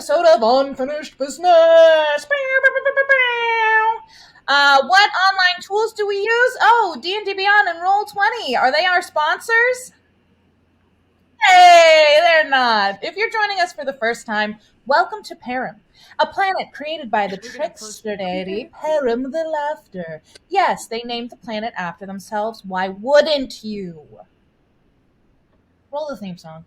episode of Unfinished Business. What online tools do we use? Oh, D&D Beyond and Roll20. Are they our sponsors? Hey, they're not. If you're joining us for the first time, welcome to Param, a planet created by the trickster deity Param the Laughter. Yes, they named the planet after themselves. Why wouldn't you? Roll the theme song.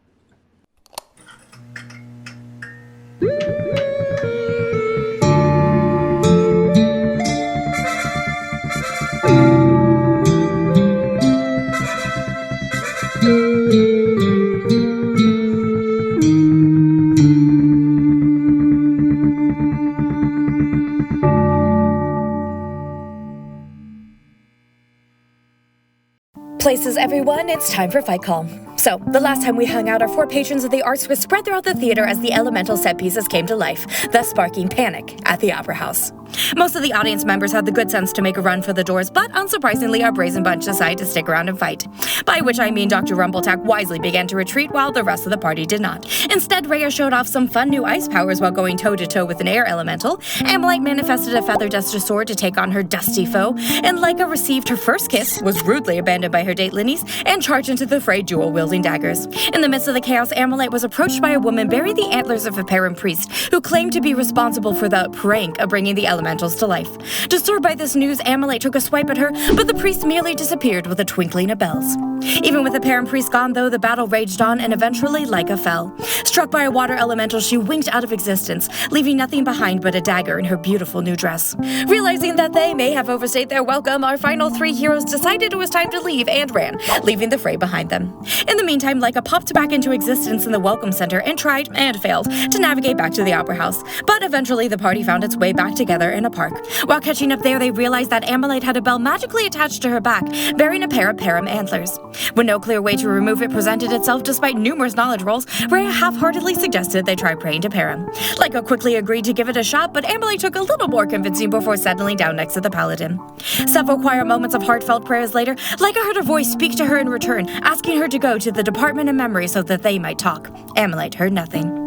Places, everyone, it's time for Fight Call. So, the last time we hung out, our four patrons of the arts were spread throughout the theater as the elemental set pieces came to life, thus sparking panic at the Opera House. Most of the audience members had the good sense to make a run for the doors, but unsurprisingly, our brazen bunch decided to stick around and fight. By which I mean Dr. Rumbletack wisely began to retreat while the rest of the party did not. Instead, Rhea showed off some fun new ice powers while going toe-to-toe with an air elemental, Ammolite manifested a feather-dusted sword to take on her dusty foe, and Leica received her first kiss, was rudely abandoned by her date Linnies, and charged into the fray dual-wielding daggers. In the midst of the chaos, Ammolite was approached by a woman bearing the antlers of a Paran priest, who claimed to be responsible for the prank of bringing the elementals to life. Disturbed by this news, Ammolite took a swipe at her, but the priest merely disappeared with a twinkling of bells. Even with the Paran priest gone, though, the battle raged on, and eventually Leica fell. Struck by a water elemental, she winked out of existence, leaving nothing behind but a dagger in her beautiful new dress. Realizing that they may have overstayed their welcome, our final three heroes decided it was time to leave and ran, leaving the fray behind them. In the meantime, Leica popped back into existence in the Welcome Center and tried, and failed, to navigate back to the Opera House. But eventually the party found its way back together in a park. While catching up there, they realized that Ammolite had a bell magically attached to her back, bearing a pair of Param antlers. When no clear way to remove it presented itself despite numerous knowledge rolls, Rhea half-heartedly suggested they try praying to Param. Leica quickly agreed to give it a shot, but Ammolite took a little more convincing before settling down next to the paladin. Several quiet moments of heartfelt prayers later, Leica heard a voice speak to her in return, asking her to go to the Department of Memory so that they might talk. Ammolite heard nothing.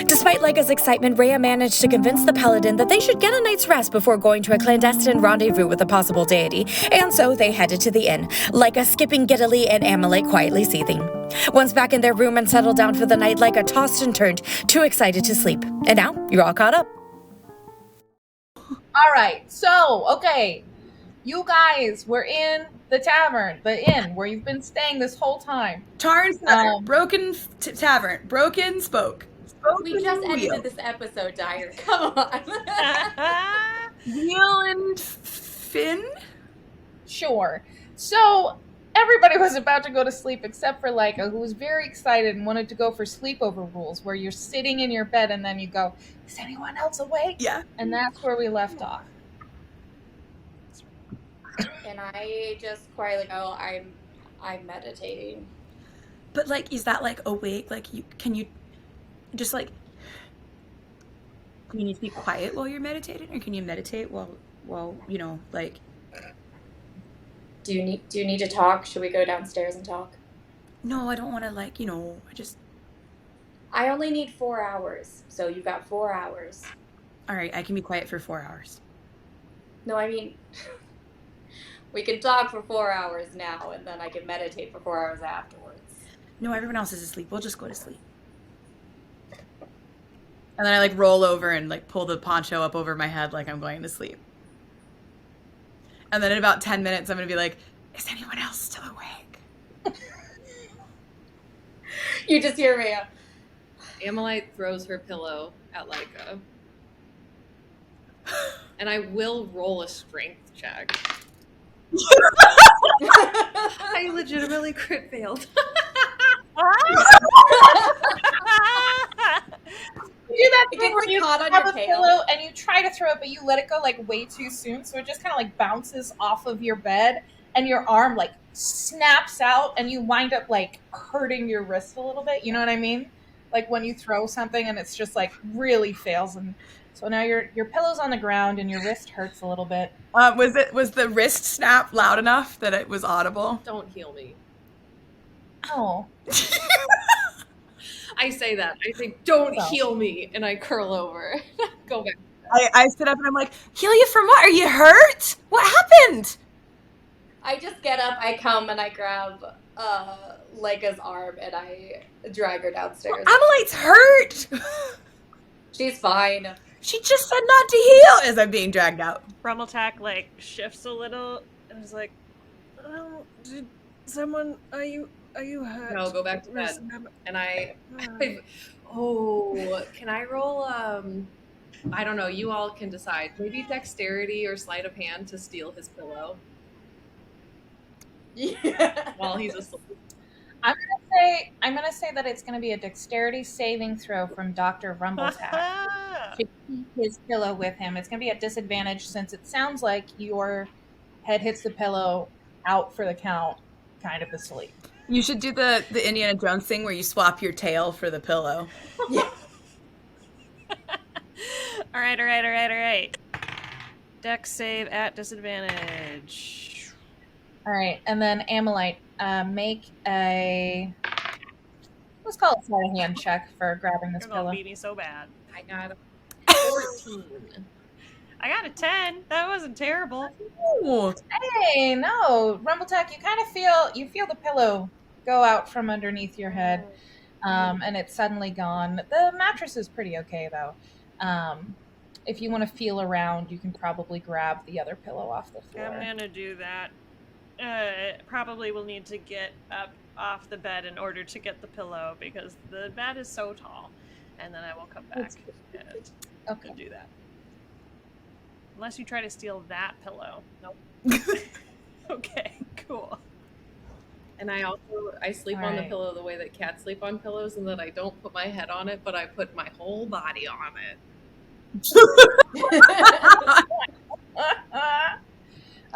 Despite Leica's excitement, Rhea managed to convince the paladin that they should get a night's rest before going to a clandestine rendezvous with a possible deity, and so they headed to the inn, Leica skipping giddily and Ammolite quietly seething. Once back in their room and settled down for the night, Leica tossed and turned, too excited to sleep. And now, you're all caught up. Alright, so, okay. You guys were in the tavern, the inn, where you've been staying this whole time. Tarn broken tavern, broken spoke. We just edited this episode, Dier. Come on. Wheel and Finn? Sure. So, everybody was about to go to sleep except for Leica, who was very excited and wanted to go for sleepover rules, where you're sitting in your bed and then you go, is anyone else awake? Yeah. And that's where we left off. And I just quietly go, I'm meditating. But, like, is that, like, awake? Like, can you just, like, you need to be quiet while you're meditating, or can you meditate while you know, like... Do you need to talk? Should we go downstairs and talk? No, I don't want to, like, you know, I only need 4 hours, so you've got 4 hours. All right, I can be quiet for 4 hours. No, I mean, we can talk for 4 hours now, and then I can meditate for 4 hours afterwards. No, everyone else is asleep. We'll just go to sleep. And then I, like, roll over and, like, pull the poncho up over my head like I'm going to sleep. And then in about 10 minutes, I'm going to be like, is anyone else still awake? You just hear me. Ammolite throws her pillow at Leica. And I will roll a strength check. I legitimately crit failed. You do that It thing gets, where like, you caught on have your a tail. pillow and you try to throw it, but you let it go like way too soon, so it just kind of like bounces off of your bed, and your arm like snaps out, and you wind up like hurting your wrist a little bit. You know what I mean? Like when you throw something and it's just like really fails, and so now your pillow's on the ground and your wrist hurts a little bit. Was the wrist snap loud enough that it was audible? Don't heal me. Oh. I say that. I say, don't So. heal me. And I curl over. Go back. I sit up and I'm like, heal you from what? Are you hurt? What happened? I just get up, I come, and I grab Leica's arm, and I drag her downstairs. Ammolite's hurt. She's fine. She just said not to heal as I'm being dragged out. Rummeltack like shifts a little and is like, "Oh, did someone? Are you hurt?" No, go back to bed. And can I roll? I don't know. You all can decide. Maybe dexterity or sleight of hand to steal his pillow Yeah. while he's asleep. I'm gonna say that it's gonna be a dexterity saving throw from Dr. Rumbletack to keep his pillow with him. It's gonna be at disadvantage since it sounds like your head hits the pillow out for the count, kind of asleep. You should do the Indiana Jones thing where you swap your tail for the pillow. Yeah. All right. Dex save at disadvantage. All right, and then Ammolite, make a, let's call it sleight of hand check for grabbing this You're gonna pillow. beat me so bad. I got a 14. I got a 10. That wasn't terrible. Ooh. Hey, no, Rumbletack, you feel the pillow go out from underneath your head, and it's suddenly gone. The mattress is pretty okay though. If you want to feel around, you can probably grab the other pillow off the floor. I'm gonna do that. Probably will need to get up off the bed in order to get the pillow because the bed is so tall. And then I will come back and do that. Unless you try to steal that pillow. Nope. Okay, cool. And I sleep on the pillow the way that cats sleep on pillows, and that I don't put my head on it, but I put my whole body on it.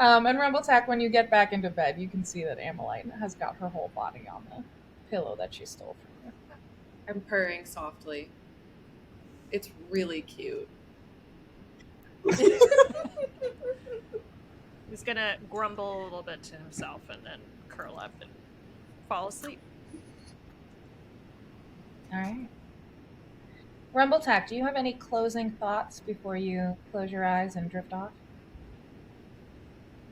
And Rumbletack, when you get back into bed, you can see that Ammolite has got her whole body on the pillow that she stole from you. I'm purring softly. It's really cute. He's gonna grumble a little bit to himself and then curl up and fall asleep. All right. Rumbletack, do you have any closing thoughts before you close your eyes and drift off?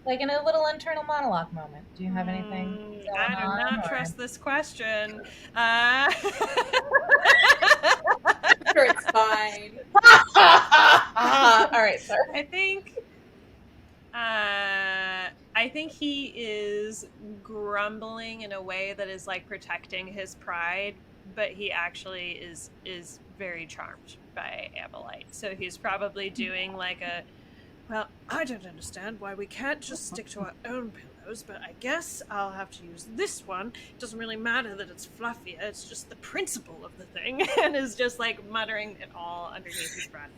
Like in a little internal monologue moment. Do you have anything going I do on, not or- trust this question. Sure, it's fine. All right, sir. I think he is grumbling in a way that is like protecting his pride, but he actually is very charmed by Ammolite. So he's probably doing like a, well, I don't understand why we can't just stick to our own pillows, but I guess I'll have to use this one. It doesn't really matter that it's fluffier, it's just the principle of the thing. And is just like muttering it all underneath his breath.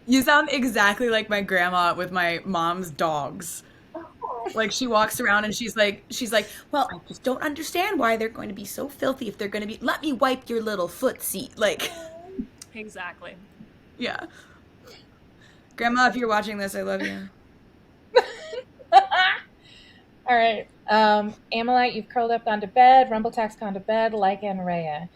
You sound exactly like my grandma with my mom's dogs. Like she walks around and she's like, well, I just don't understand why they're going to be so filthy if they're going to be, let me wipe your little foot seat. Like, Exactly. yeah. Grandma, if you're watching this, I love you. All right. Ammolite, you've curled up onto bed. Rumbletack's gone to bed, like and Rhea.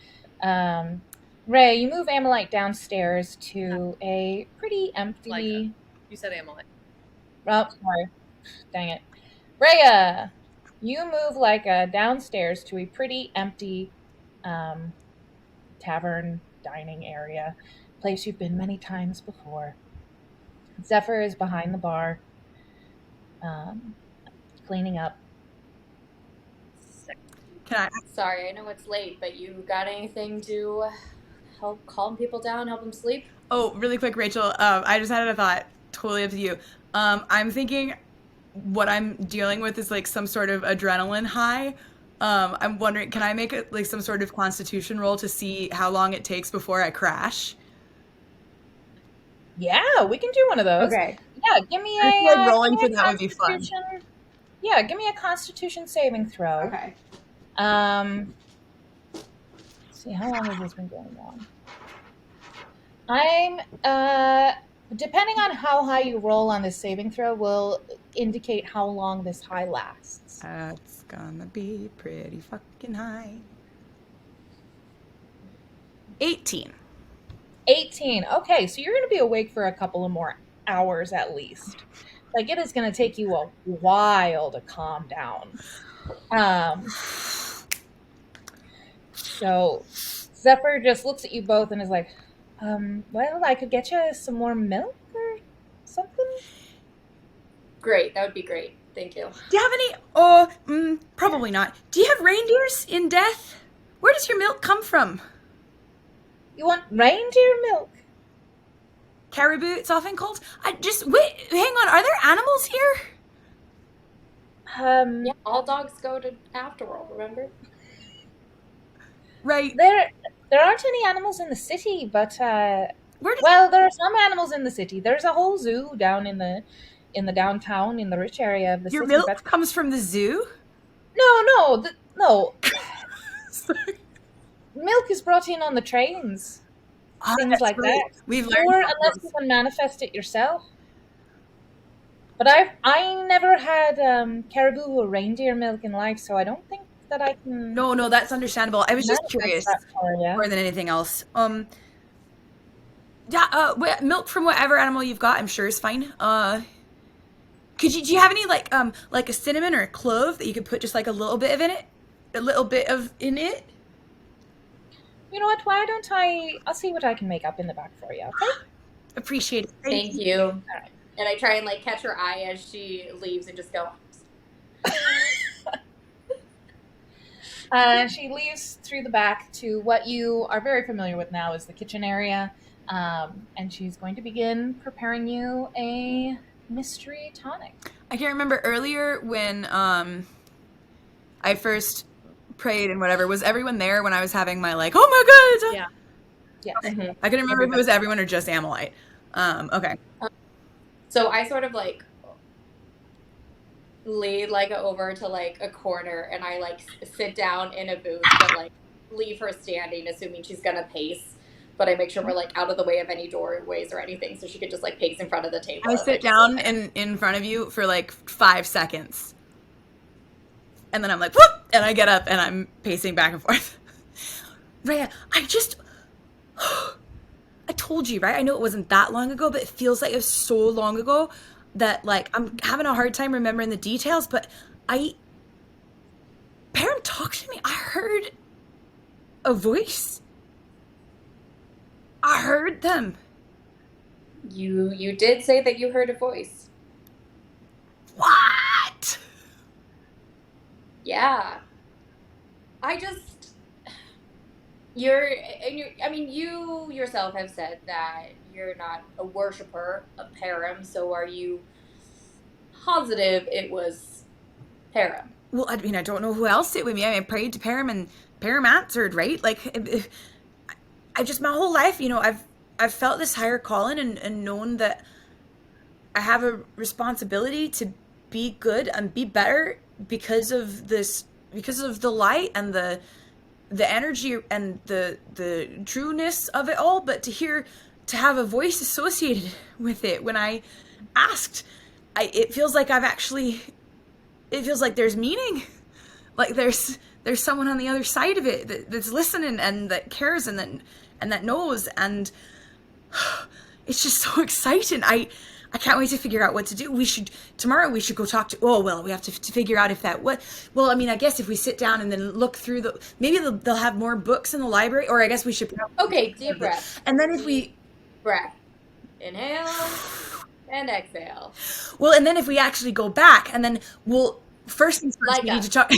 Rhea, you move Ammolite downstairs to a pretty empty... Leica. You said Ammolite. Oh, sorry. Dang it. Rhea, you move Leica downstairs to a pretty empty tavern dining area. Place you've been many times before. Zephyr is behind the bar, cleaning up. Can I? Sorry, I know it's late, but you got anything to help calm people down, help them sleep? Oh, really quick, Rachel. I just had a thought. Totally up to you. I'm thinking what I'm dealing with is like some sort of adrenaline high. I'm wondering, can I make like some sort of constitution roll to see how long it takes before I crash? Yeah, we can do one of those. Okay. Yeah, give me I feel like rolling give me for a that would be fun. Constitution- Yeah, give me a Constitution saving throw. Okay. Let's see, how long has this been going on? I'm depending on how high you roll on this saving throw will indicate how long this high lasts. That's gonna be pretty fucking high. 18. 18. Okay, so you're going to be awake for a couple of more hours at least. Like, it is going to take you a while to calm down. So Zephyr just looks at you both and is like, well, I could get you some more milk or something. Great, that would be great. Thank you. Do you have any? Probably not. Do you have reindeers in Death? Where does your milk come from? You want reindeer milk? Caribou, it's often called. Wait, hang on. Are there animals here? Yeah, all dogs go to Afterworld, remember? Right. There aren't any animals in the city, but well, there are some animals in the city. There's a whole zoo down in the downtown, in the rich area of the Your city. milk comes from the zoo? No. Sorry. Milk is brought in on the trains. Things like right. that. We've learned or unless you can manifest it yourself. But I never had caribou or reindeer milk in life, so I don't think that I can. No, that's understandable. I was just curious more than anything else. Milk from whatever animal you've got, I'm sure is fine. Do you have any like a cinnamon or a clove that you could put just like a little bit in it? You know what? Why don't I'll see what I can make up in the back for you. Okay. Appreciate it. Thank you. All right. And I try and like catch her eye as she leaves and just go. She leaves through the back to what you are very familiar with now is the kitchen area, and she's going to begin preparing you a mystery tonic. I can't remember earlier when I first prayed and whatever. Was everyone there when I was having my like, oh my god? Yeah. Yes. Mm-hmm. I couldn't remember if it was everyone or just Ammolite. Okay. So I sort of like lead like over to like a corner and I like sit down in a booth but like leave her standing assuming she's gonna pace, but I make sure we're like out of the way of any doorways or anything so she could just like pace in front of the table. I sit down in front of you for like 5 seconds and then I'm like whoop, and I get up and I'm pacing back and forth. Rhea, I told you, right? I know it wasn't that long ago, but it feels like it was so long ago that like I'm having a hard time remembering the details, but Perrin talked to me. I heard a voice. I heard them. You did say that you heard a voice. What? Yeah. You yourself have said that you're not a worshiper of Perrin, so are you positive it was Perrin? Well, I mean, I don't know who else did with me. I mean, I prayed to Perrin and Perrin answered, right? Like, I just, my whole life, you know, I've felt this higher calling and known that I have a responsibility to be good and be better because of the light and the energy and the trueness of it all, but to have a voice associated with it when I asked, it feels like it feels like there's meaning, like there's someone on the other side of it that's listening and that cares and that knows, and it's just so exciting. I can't wait to figure out what to do. Tomorrow we should go talk to, we have to figure out if that, I mean, I guess if we sit down and then look through maybe they'll have more books in the library, or I guess we should. Okay, deep breath. And then if we. Breath. Inhale and exhale. Well, and then if we actually go back and then first things first, we need to talk.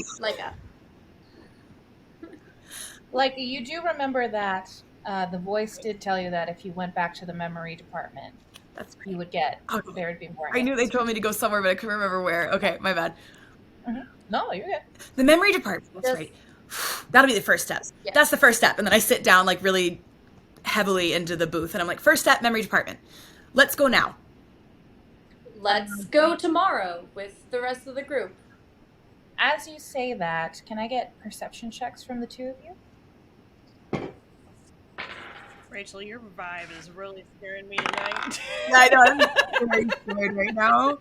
Like, you do remember that the voice did tell you that if you went back to the memory department, you would get, there would be more. I knew they told me to go somewhere, but I couldn't remember where. Okay, my bad. Mm-hmm. No, you're good. The memory department, that's right. That'll be the first step. Yeah. That's the first step. And then I sit down like really heavily into the booth and I'm like, first step, memory department. Let's go now. Let's go tomorrow with the rest of the group. As you say that, can I get perception checks from the two of you? Rachel, your vibe is really scaring me tonight. I know, I'm very scared right now.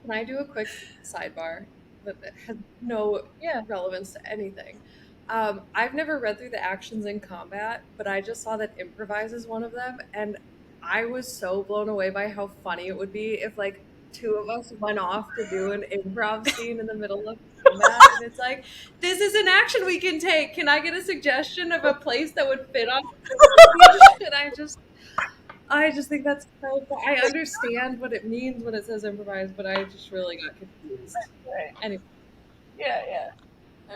Can I do a quick sidebar that has no relevance to anything? I've never read through the actions in combat, but I just saw that improvise is one of them, and I was so blown away by how funny it would be if like two of us went off to do an improv scene in the middle of combat, and it's like, this is an action we can take. Can I get a suggestion of a place that would fit on the stage? And I just think that's so cool. I understand what it means when it says improvise, but I just really got confused. Right. Anyway. Yeah.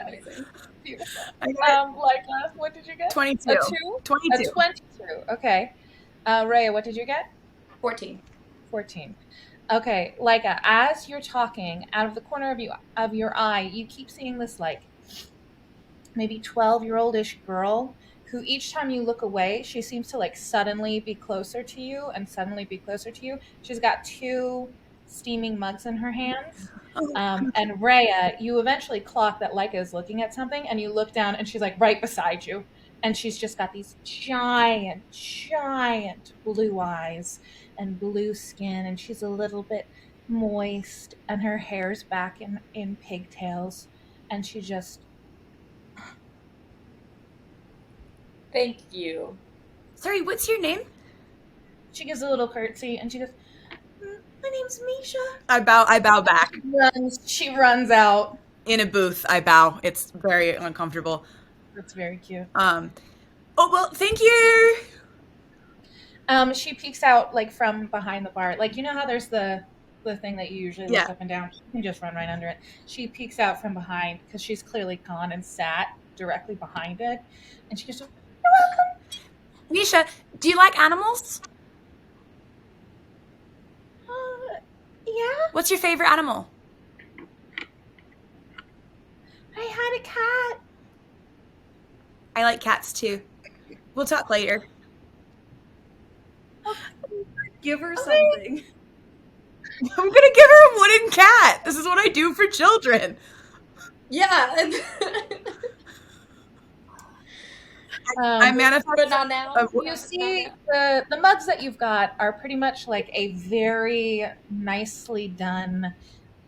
Amazing. Beautiful. I What did you get? 22. A 2? 22. A 22. Okay. Rhea, what did you get? 14. 14. Okay, Leica, as you're talking, out of the corner of your eye, you keep seeing this like maybe 12-year-old-ish girl who each time you look away, she seems to like suddenly be closer to you and suddenly be closer to you. She's got 2 steaming mugs in her hands. And Rhea, you eventually clock that Leica is looking at something, and you look down and she's like right beside you. And she's just got these giant blue eyes and blue skin, and she's a little bit moist, and her hair's back in pigtails, and she just... Thank you. Sorry, what's your name? She gives a little curtsy, and she goes, "My name's Misha." I bow back. She runs out. In a booth, I bow. It's very uncomfortable. That's very cute. Oh, well, thank you. She peeks out like from behind the bar. Like, you know how there's the thing that you usually look up and down? She can just run right under it. She peeks out from behind because she's clearly gone and sat directly behind it. And she goes, "You're welcome." Misha, do you like animals? Yeah, What's your favorite animal? I had a cat. I like cats too. We'll talk later. Give her something. I'm gonna give her a wooden cat. This is what I do for children. Yeah. I manifest. But not now. You see, the mugs that you've got are pretty much like a very nicely done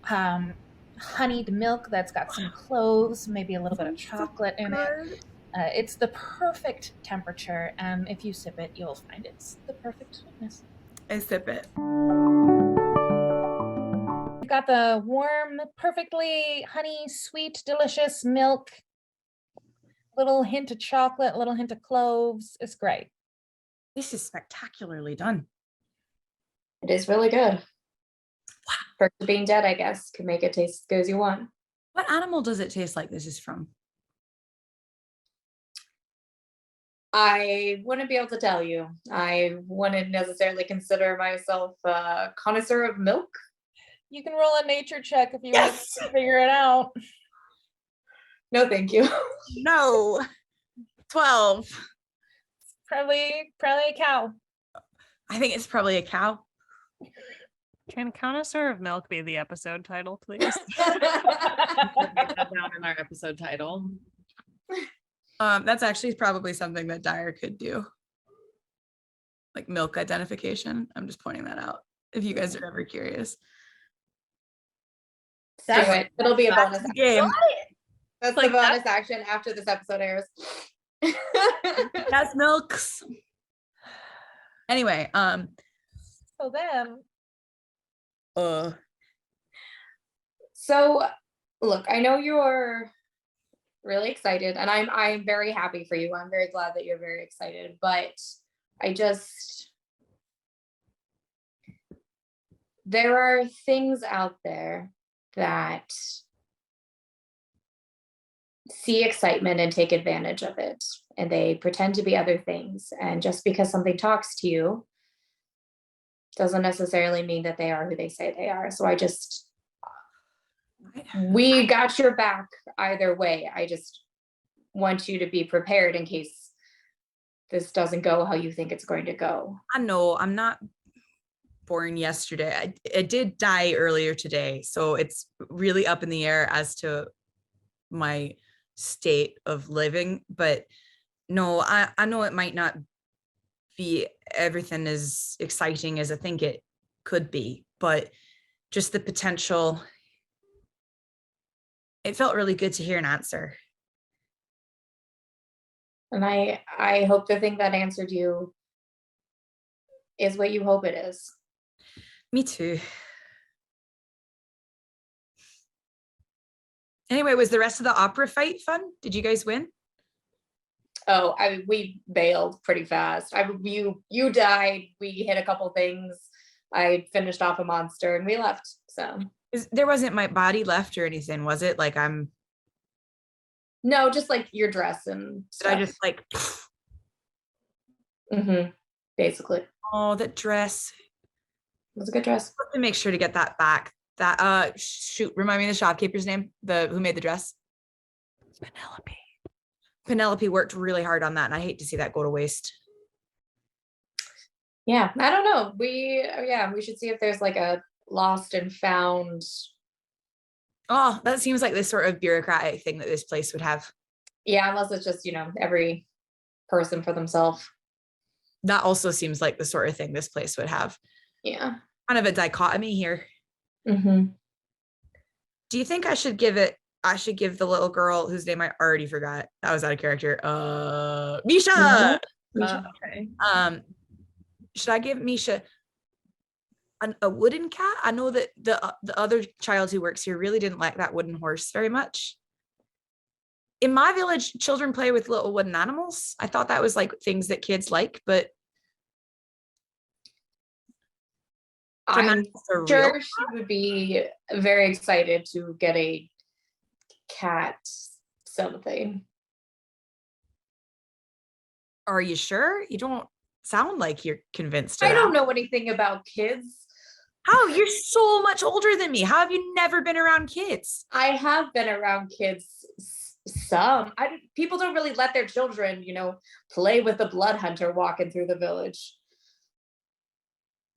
honeyed milk that's got some cloves, maybe a little bit of chocolate in it. It's the perfect temperature, and if you sip it, you'll find it's the perfect sweetness. I sip it. You've got the warm, perfectly honey, sweet, delicious milk. Little hint of chocolate, little hint of cloves. It's great. This is spectacularly done. It is really good. For being dead, I guess, can make it taste as good as you want. What animal does it taste like this is from? I wouldn't be able to tell you. I wouldn't necessarily consider myself a connoisseur of milk. You can roll a nature check if you want to figure it out. No, thank you. No. 12. Probably a cow. I think it's probably a cow. Can Connoisseur of Milk be the episode title, please? Get that down in our episode title. That's actually probably something that Dier could do. Like milk identification. I'm just pointing that out if you guys are ever curious. Do it. It'll be a bonus Game. That's Like the bonus action after this episode airs. That's milks. Anyway, So then, So look, I know you're really excited, and I'm very happy for you. I'm very glad that you're very excited, but there are things out there that see excitement and take advantage of it, and they pretend to be other things. And just because something talks to you doesn't necessarily mean that they are who they say they are. So we got your back either way. I just want you to be prepared in case this doesn't go how you think it's going to go. I know I'm not born yesterday. I did die earlier today, so it's really up in the air as to my state of living. But no, I know it might not be everything as exciting as I think it could be, but just the potential. It felt really good to hear an answer. And I hope the thing that answered you is what you hope it is. Me too. Anyway, was the rest of the opera fight fun? Did you guys win? Oh, we bailed pretty fast. You died. We hit a couple things. I finished off a monster and we left. So There wasn't my body left or anything, was it? Like no, just like your dress and stuff. Did I just like basically. Oh, that dress. It was a good dress. I have to make sure to get that back. That shoot, remind me of the shopkeeper's name, who made the dress. Penelope worked really hard on that, and I hate to see that go to waste. Yeah, I don't know. We should see if there's like a lost and found. Oh, that seems like the sort of bureaucratic thing that this place would have. Yeah, unless it's just, every person for themselves. That also seems like the sort of thing this place would have. Yeah. Kind of a dichotomy here. Mm-hmm. Do you think I should give the little girl whose name I already forgot? That was out of character. Misha. Okay. Should I give Misha a wooden cat? I know that the other child who works here really didn't like that wooden horse very much. In my village, children play with little wooden animals. I thought that was like things that kids like, but I'm sure she would be very excited to get a cat something. Are you sure? You don't sound like you're convinced. I don't know anything about kids. How? You're so much older than me. How have you never been around kids? I have been around kids people don't really let their children, play with the blood hunter walking through the village.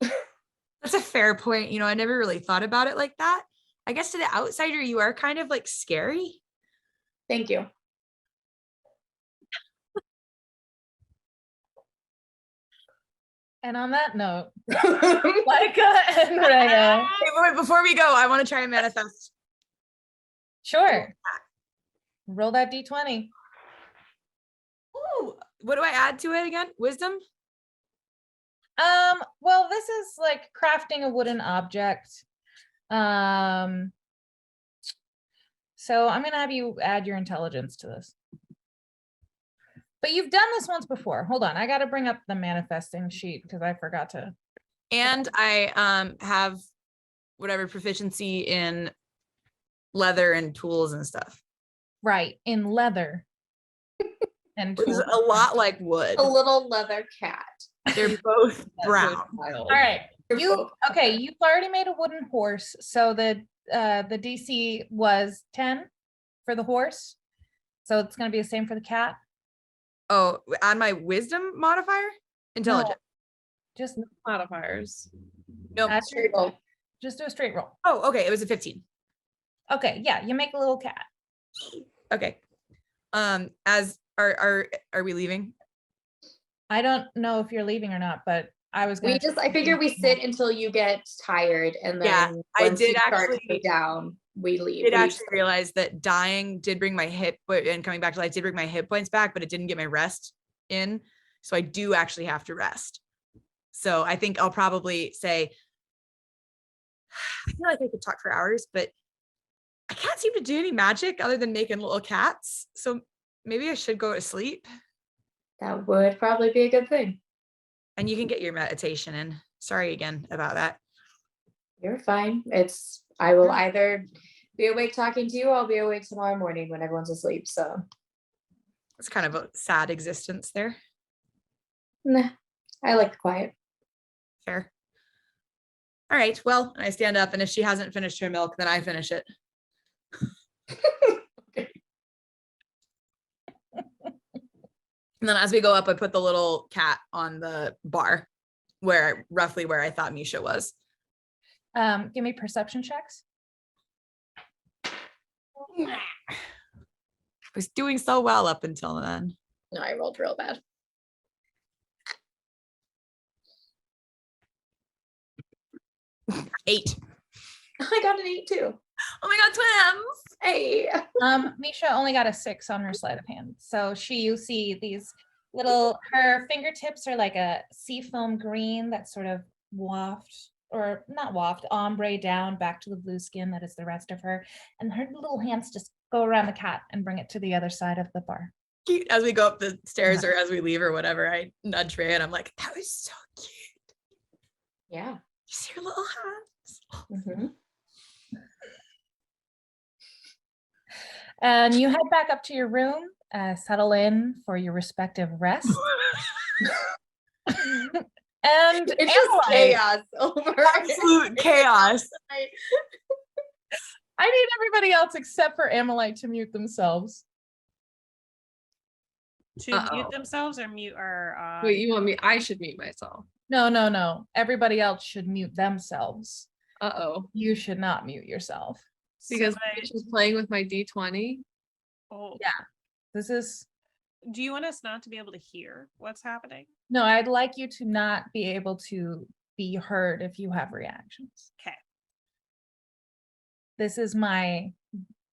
That's a fair point. I never really thought about it like that. I guess to the outsider, you are kind of like scary. Thank you. And on that note, and Rhea. Wait, before we go, I want to try and manifest. Sure. Roll that D20. Ooh, what do I add to it again? Wisdom? Well, this is like crafting a wooden object. So I'm gonna have you add your intelligence to this. But you've done this once before. Hold on, I gotta bring up the manifesting sheet because I forgot to. And I have whatever proficiency in leather and tools and stuff. Right, in leather. And Which is a lot like wood. A little leather cat. They're both brown. All right. You've already made a wooden horse. So the DC was 10 for the horse. So it's going to be the same for the cat. Oh, on my wisdom modifier? Intelligence. No, just Modifiers. No. Straight roll. Just do a straight roll. Oh, okay. It was a 15. Okay. Yeah. You make a little cat. Okay. As are we leaving? I don't know if you're leaving or not, but I was going I figure we sit until you get tired, and then I did start actually to go down, we leave. I did actually realize that dying did bring my and coming back to life did bring my hit points back, but it didn't get my rest in. So I do actually have to rest. So I think I'll probably say, I feel like I could talk for hours, but I can't seem to do any magic other than making little cats. So maybe I should go to sleep. That would probably be a good thing. And you can get your meditation in. Sorry again about that. You're fine. I will either be awake talking to you, or I'll be awake tomorrow morning when everyone's asleep. So it's kind of a sad existence there. Nah, I like the quiet. Fair. All right. Well, I stand up, and if she hasn't finished her milk, then I finish it. Okay. And then as we go up, I put the little cat on the bar, roughly where I thought Misha was. give me perception checks. I was doing so well up until then. No, I rolled real bad. Eight. I got an 8 too. Oh my god, twins! Hey. Misha only got a 6 on her sleight of hand. So you see these her fingertips are like a seafoam green that sort of ombre down back to the blue skin that is the rest of her. And her little hands just go around the cat and bring it to the other side of the bar. Cute. As we go up the stairs or as we leave or whatever, I nudge Ray and I'm like, that was so cute. Yeah. You see her little hands. Mm-hmm. And you head back up to your room, settle in for your respective rest. And It's just Ammolite, chaos over Absolute chaos. I need everybody else except for Ammolite to mute themselves. To mute themselves or mute our Wait, you want me? I should mute myself. No. Everybody else should mute themselves. Uh-oh. You should not mute yourself. Because So she's playing with my D20. oh, Yeah. This is do you want us not to be able to hear what's happening? no, I'd like you to not be able to be heard if you have reactions. Okay. This is my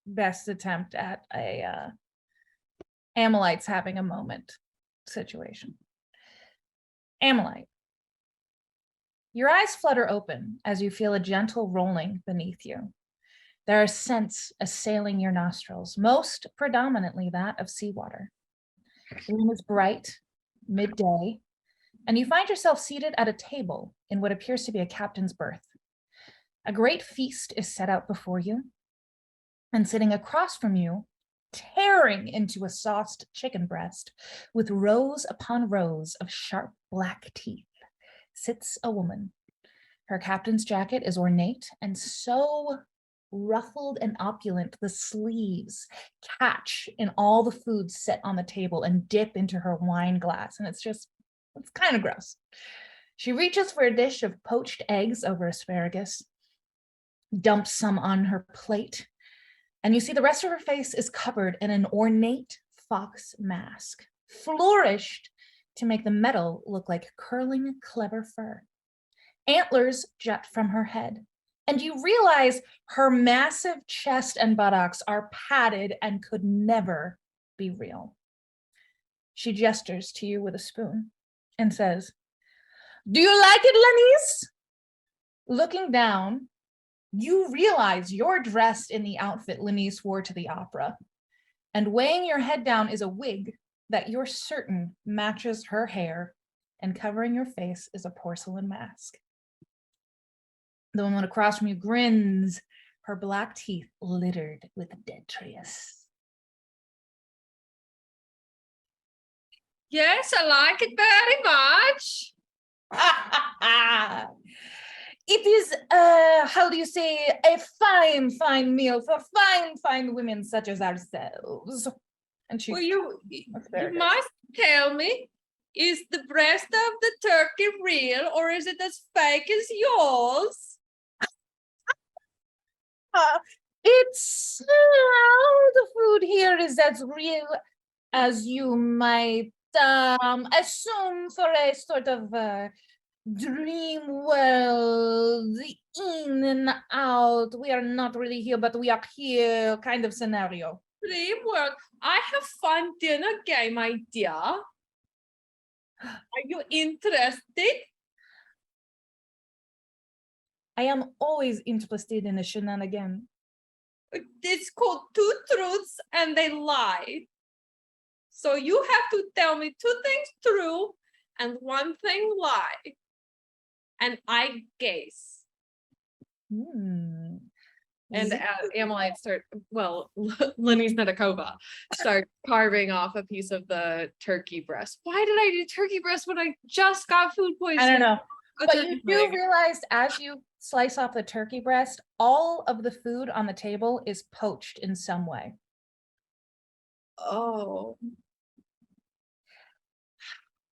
best attempt at a Ammolite's having a moment situation. Ammolite, your eyes flutter open as you feel a gentle rolling beneath you. There are scents assailing your nostrils, most predominantly that of seawater. The room is bright, midday, and you find yourself seated at a table in what appears to be a captain's berth. A great feast is set out before you, and sitting across from you, tearing into a sauced chicken breast with rows upon rows of sharp black teeth, sits a woman. Her captain's jacket is ornate and so ruffled and opulent, the sleeves catch in all the food set on the table and dip into her wine glass. And it's kind of gross. She reaches for a dish of poached eggs over asparagus, dumps some on her plate, and you see the rest of her face is covered in an ornate fox mask, flourished to make the metal look like curling clever fur. Antlers jut from her head, and you realize her massive chest and buttocks are padded and could never be real. She gestures to you with a spoon and says, "Do you like it, Lenise?" Looking down, you realize you're dressed in the outfit Lenise wore to the opera, and weighing your head down is a wig that you're certain matches her hair, and covering your face is a porcelain mask. The woman across from you grins, her black teeth littered with detritus. Yes, I like it very much. It is, how do you say, a fine meal for fine women such as ourselves. And she, Well, you very good. must tell me, is the breast of the turkey real or is it as fake as yours? It's the food here is as real as you might assume for a sort of dream world, in and out. We are not really here, but we are here kind of scenario. Dream world. I have fun dinner game idea. Are you interested? I am always interested in a shenanigan. It's called Two Truths and a Lie. So you have to tell me 2 things true and 1 thing lie. And I guess. And Ammolite Lenny's Nedakova start carving off a piece of the turkey breast. Why did I do turkey breast when I just got food poisoning? I don't know. A But turkey you do leg. realize as you slice off the turkey breast, all of the food on the table is poached in some way. Oh.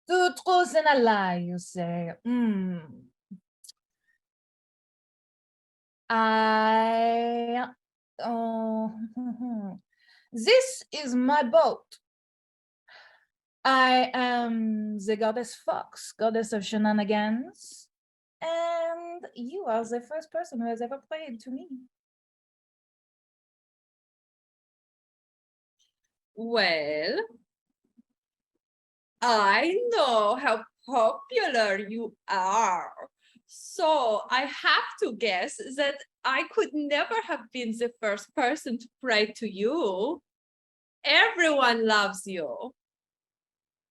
Two truths and a lie, you say. This is my boat. I am the goddess Fox, goddess of shenanigans, and you are the first person who has ever played to me. Well, I know how popular you are. So I have to guess that I could never have been the first person to pray to you. Everyone loves you.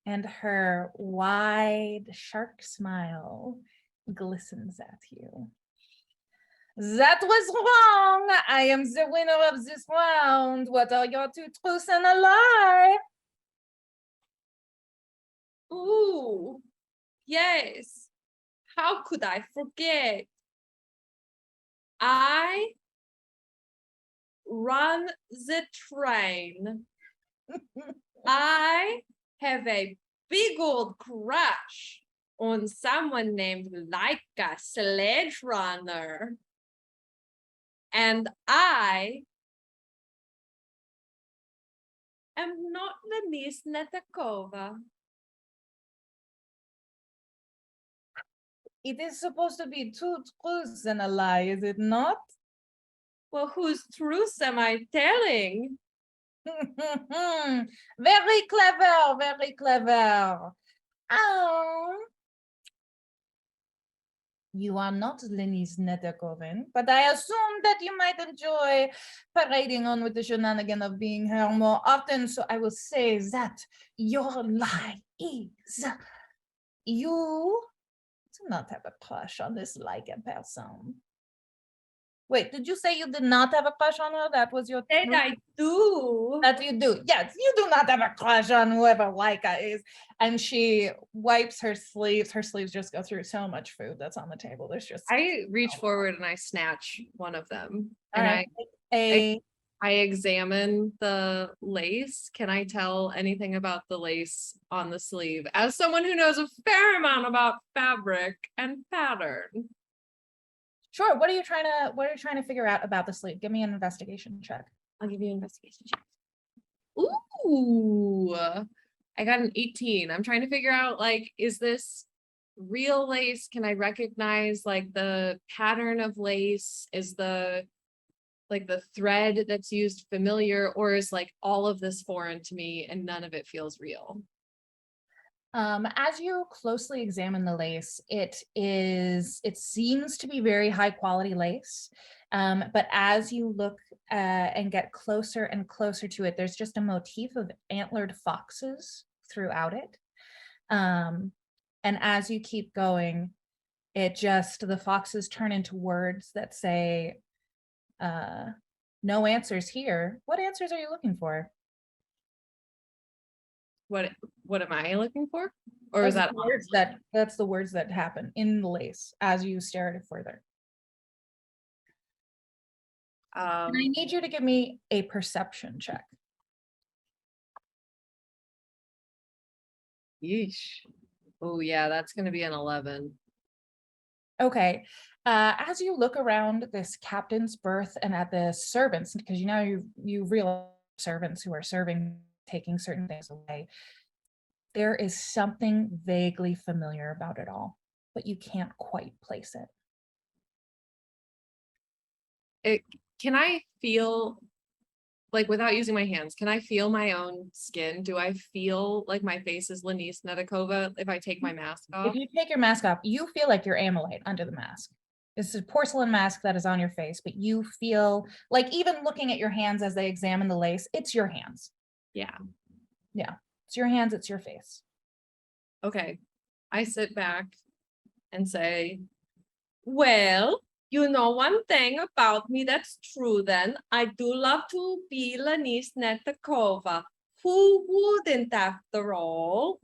And her wide shark smile glistens at you. That was wrong. I am the winner of this round. What are your two truths and a lie? Ooh, yes. How could I forget? I run the train. I have a big old crush on someone named Laika Sledge Runner. And I am not Denise Netakova. It is supposed to be two truths and a lie, is it not? Well, whose truths am I telling? Very clever, very clever. Oh. You are not Lenny's Netakoven, but I assume that you might enjoy parading on with the shenanigan of being here more often, so I will say that your lie is you do not have a crush on this Leica person. Wait, did you say you did not have a crush on her? That was your Said I do. that you do. Yes, you do not have a crush on whoever Leica is. And she wipes her sleeves. Her sleeves just go through so much food that's on the table. There's just I reach forward and I snatch one of them. all And right. I examine the lace. Can I tell anything about the lace on the sleeve as someone who knows a fair amount about fabric and pattern? Sure. What are you trying to figure out about the sleeve? Give me an investigation check. I'll give you an investigation check. Ooh, I got an 18. I'm trying to figure out, like, is this real lace? Can I recognize like the pattern of lace? Is the thread that's used familiar, or is like all of this foreign to me and none of it feels real? As you closely examine the lace, it seems to be very high quality lace. But as you look and get closer and closer to it, there's just a motif of antlered foxes throughout it. And as you keep going, the foxes turn into words that say, no answers here. What answers are you looking for? What am I looking for? Or is that that's the words that happen in the lace as you stare at it further. I need you to give me a perception check. Yeesh. Oh yeah, that's gonna be an 11. Okay. As you look around this captain's berth and at the servants, because you realize servants who are serving, taking certain things away, there is something vaguely familiar about it all, but you can't quite place it. Can I feel, like, without using my hands, can I feel my own skin? Do I feel like my face is Lenice Netakova if I take my mask off? If you take your mask off, you feel like you're Ammolite under the mask. It's a porcelain mask that is on your face, but you feel like, even looking at your hands as they examine the lace, it's your hands. Yeah. Yeah. It's your hands, it's your face. Okay. I sit back and say, well, you know one thing about me that's true then. I do love to be Lenice Netakova. Who wouldn't, after all?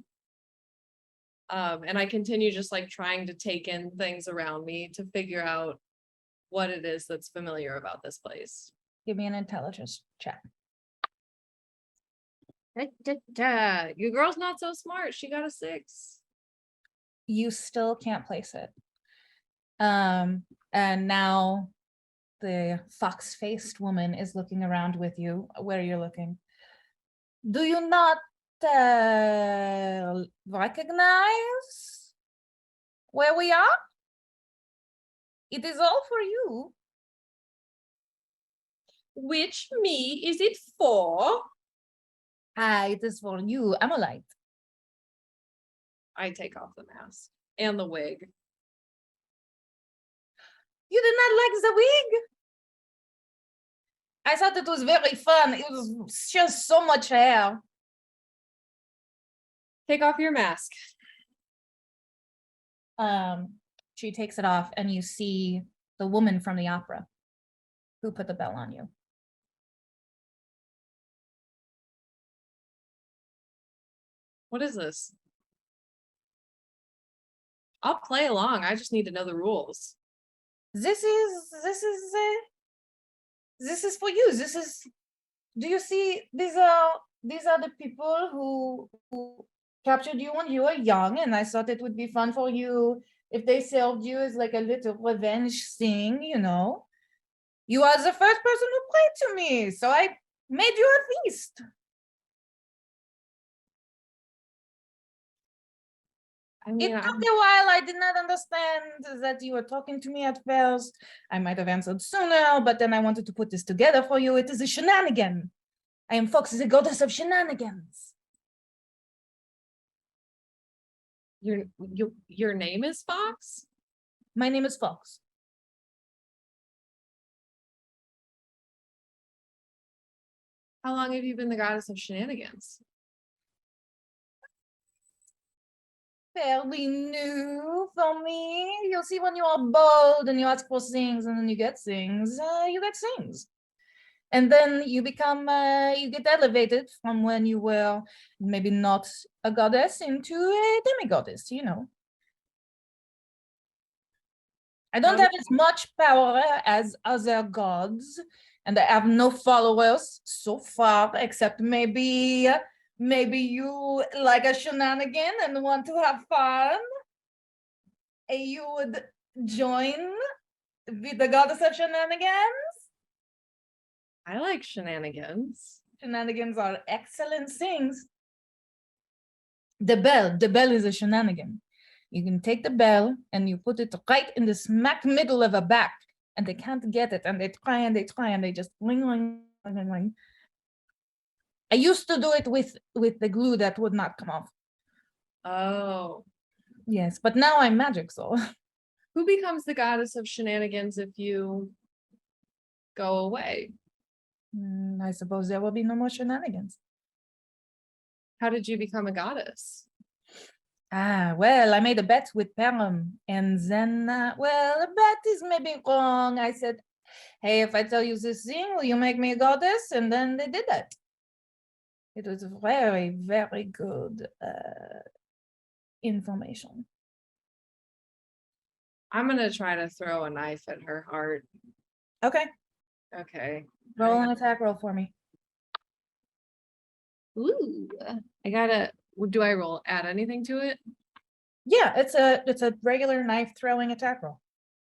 And I continue just like trying to take in things around me to figure out what it is that's familiar about this place. Give me an intelligence check. Your girl's not so smart. She got a 6. You still can't place it. And now the fox-faced woman is looking around with you. Where you're looking. Do you not recognize where we are? It is all for you. Which me is it for? Ah, it is for you, Ammolite. I take off the mask and the wig. You did not like the wig? I thought it was very fun. It was just so much hair. Take off your mask. She takes it off, and you see the woman from the opera who put the bell on you. What is this? I'll play along. I just need to know the rules. This is for you. Do you see, these are the people who captured you when you were young, and I thought it would be fun for you if they served you as like a little revenge thing, you know. You are the first person who played to me, so I made you a feast. I It mean, took a while. I did not understand that you were talking to me at first. I might have answered sooner, but then I wanted to put this together for you. It is a shenanigan. I am Fox, the goddess of shenanigans. your name is Fox? My name is Fox. How long have you been the goddess of shenanigans? Fairly new for me. You'll see, when you are bold and you ask for things and then you get things, And then you become, you get elevated from when you were maybe not a goddess into a demigoddess, you know. I don't have as much power as other gods, and I have no followers so far, except maybe you like a shenanigan and want to have fun. You would join with the goddess of shenanigans. I like shenanigans. Shenanigans are excellent things. The bell is a shenanigan. You can take the bell and you put it right in the smack middle of a back, and they can't get it, and they try and they just ring, ring, ring, ring. I used to do it with the glue that would not come off. Oh. Yes, but now I'm magic, so. Who becomes the goddess of shenanigans if you go away? I suppose there will be no more shenanigans. How did you become a goddess? Well, I made a bet with Param, and then, well, a bet is maybe wrong. I said, hey, if I tell you this thing, will you make me a goddess? And then they did that. It was very, very good information. I'm gonna try to throw a knife at her heart. Okay, Okay. roll an attack roll for me. Ooh, do I add anything to it? Yeah, it's a regular knife throwing attack roll.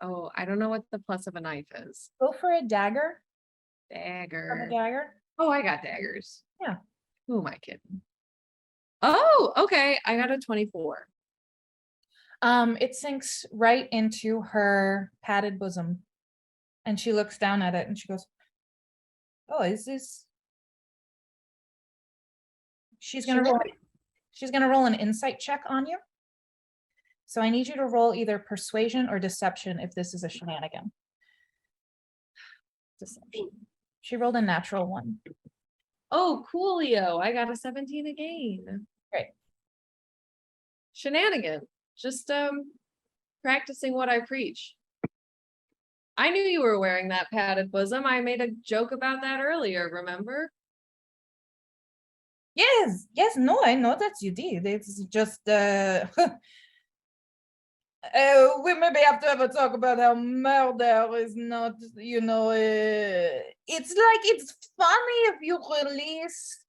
Oh, I don't know what the plus of a knife is. Go for a dagger. Dagger. From a dagger. Oh, I got daggers. Yeah. Who am I kidding? Oh, okay. I got a 24. It sinks right into her padded bosom, and she looks down at it and she goes, "Oh, is this?" She's gonna roll an insight check on you. So I need you to roll either persuasion or deception if this is a shenanigan. Deception. She rolled a natural one. Oh, coolio. I got a 17 again. Great. Shenanigan. Just practicing what I preach. I knew you were wearing that padded bosom. I made a joke about that earlier, remember? Yes, no, I know that you did. It's just we maybe have to have a talk about how murder is not, it's like, it's funny if you release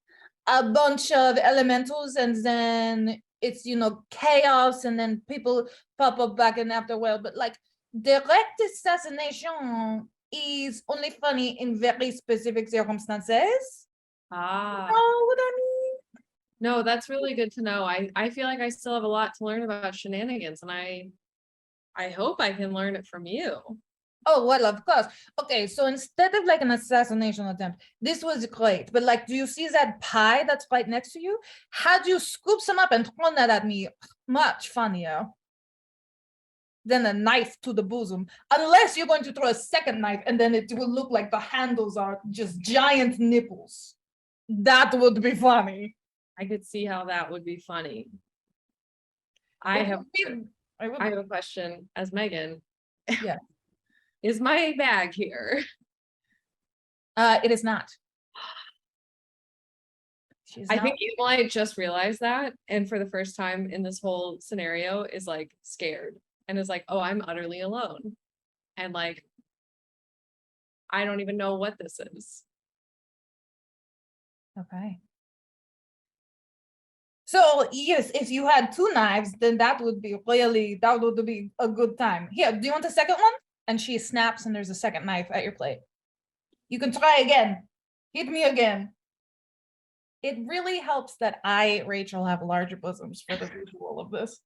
a bunch of elementals and then it's, chaos, and then people pop up back in afterworld, but like direct assassination is only funny in very specific circumstances. Ah. You know what I mean? No, that's really good to know. I feel like I still have a lot to learn about shenanigans, and I hope I can learn it from you. Oh, well, of course. Okay, so instead of like an assassination attempt, this was great. But like, do you see that pie that's right next to you? Had you scooped some up and thrown that at me, much funnier than a knife to the bosom. Unless you're going to throw a second knife and then it will look like the handles are just giant nipples. That would be funny. I could see how that would be funny. I have a question as Megan. Yeah. Is my bag here? It is not. I think Ammolite just realized that, and for the first time in this whole scenario is like scared and is like, oh, I'm utterly alone. And like, I don't even know what this is. Okay. So yes, if you had two knives, then that would be a good time. Here, do you want a second one? And she snaps and there's a second knife at your plate. You can try again. Hit me again. It really helps that Rachel, have larger bosoms for the visual of this.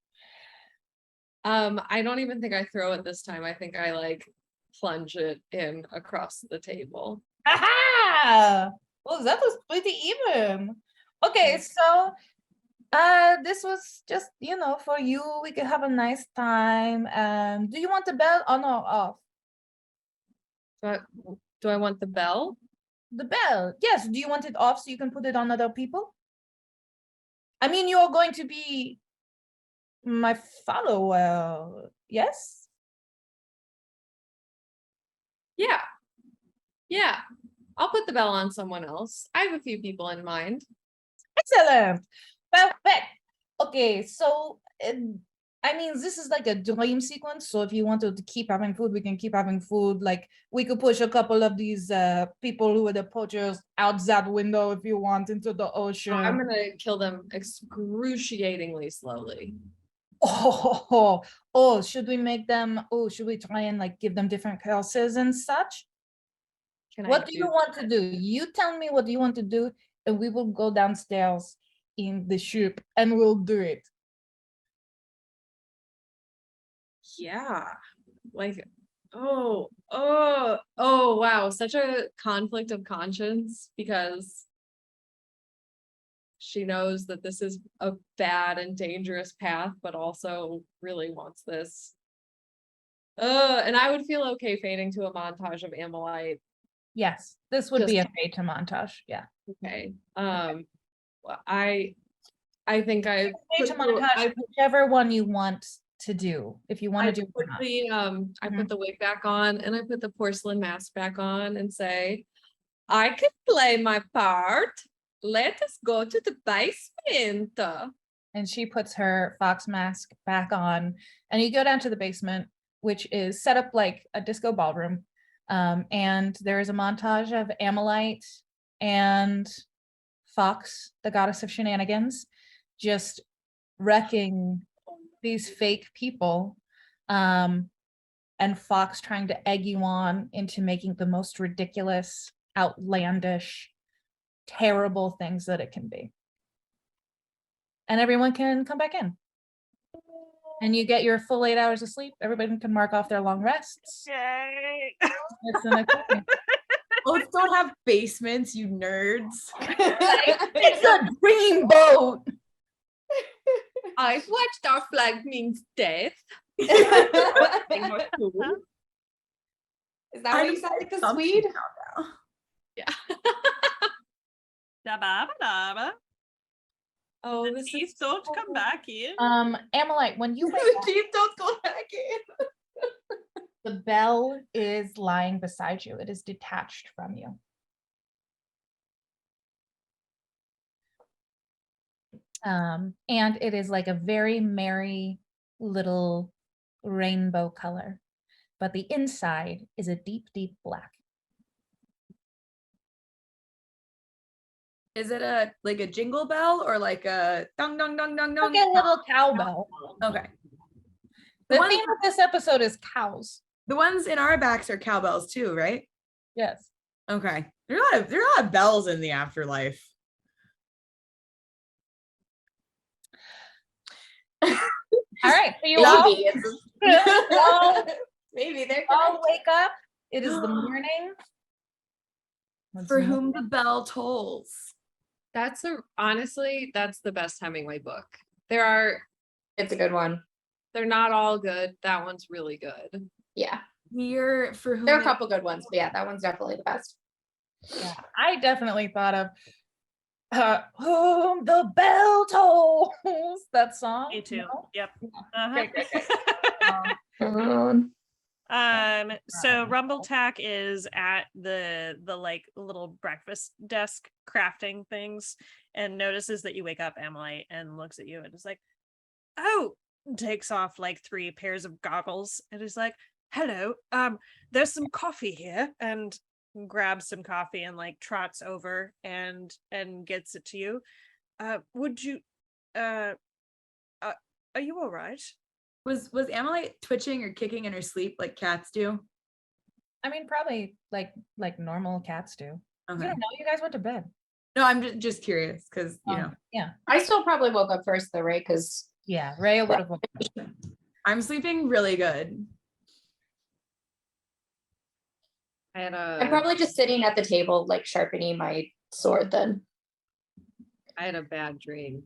I don't even think I throw it this time. I think I like plunge it in across the table. Aha! Well, that was pretty even. Okay, so this was just, for you. We could have a nice time. Do you want the bell on or off? Do I want the bell? The bell, yes. Do you want it off so you can put it on other people? I mean, you're going to be my follower, yes? Yeah. I'll put the bell on someone else. I have a few people in mind. Excellent. Perfect. Okay, so I mean, this is like a dream sequence. So if you wanted to keep having food, we can keep having food. Like we could push a couple of these people who are the poachers out that window if you want into the ocean. I'm gonna kill them excruciatingly slowly. Should we make them? Should we try and like give them different curses and such? What do you want to do? You tell me what you want to do, and we will go downstairs in the ship and we'll do it. Yeah, like, oh wow, such a conflict of conscience, because she knows that this is a bad and dangerous path, but also really wants this. And I would feel okay fading to a montage of Ammolite. Yes, this would be a fade to montage. Yeah. Okay. Well, I think I fade to montage, whichever one you want to do. If you want to do I put the wig back on and I put the porcelain mask back on and say, I can play my part. Let us go to the basement. And she puts her fox mask back on, and you go down to the basement, which is set up like a disco ballroom. And there is a montage of Ammolite and Fox, the goddess of shenanigans, just wrecking these fake people, and Fox trying to egg you on into making the most ridiculous, outlandish, terrible things that it can be. And everyone can come back in. And you get your full 8 hours of sleep. Everybody can mark off their long rests. Yay! Boats don't have basements, you nerds. It's a dream boat. I've watched Our Flag Means Death. Is that what you said, like the Swede? Yeah. Da-ba-ba-da-ba. Oh, The teeth don't come back in. Ammolite, when you wake The up, teeth don't go back in. the bell is lying beside you. It is detached from you. And it is like a very merry little rainbow color, but the inside is a deep, deep black. Is it a jingle bell or like a dong dong dong dong dong? Like a little cowbell. Okay. The theme of this episode is cows. The ones in our backs are cowbells too, right? Yes. Okay. There are a lot of bells in the afterlife. All right. So you Maybe all Maybe they're All connected. wake up. It is the morning. For whom the bell tolls. Honestly, that's the best Hemingway book. It's a good one. They're not all good. That one's really good. Yeah. Here for whom There are a couple good ones, but yeah, that one's definitely the best. Yeah, I definitely thought of whom the bell tolls. That song. Me too. No? Yep. Great, great, great. So Rumbletack is at the like little breakfast desk crafting things and notices that you wake up, Ammolite, and looks at you and is like, oh, takes off like 3 pairs of goggles and is like, hello, there's some coffee here, and grabs some coffee and like trots over and gets it to you. Would you are you all right? Was Ammolite twitching or kicking in her sleep like cats do? I mean, probably like normal cats do. You Okay. don't know. You guys went to bed. No, I'm just curious because you know Yeah. I still probably woke up first though, right? Because Yeah. Rhea would have. I'm sleeping really good. I'm probably just sitting at the table, like sharpening my sword then. I had a bad dream.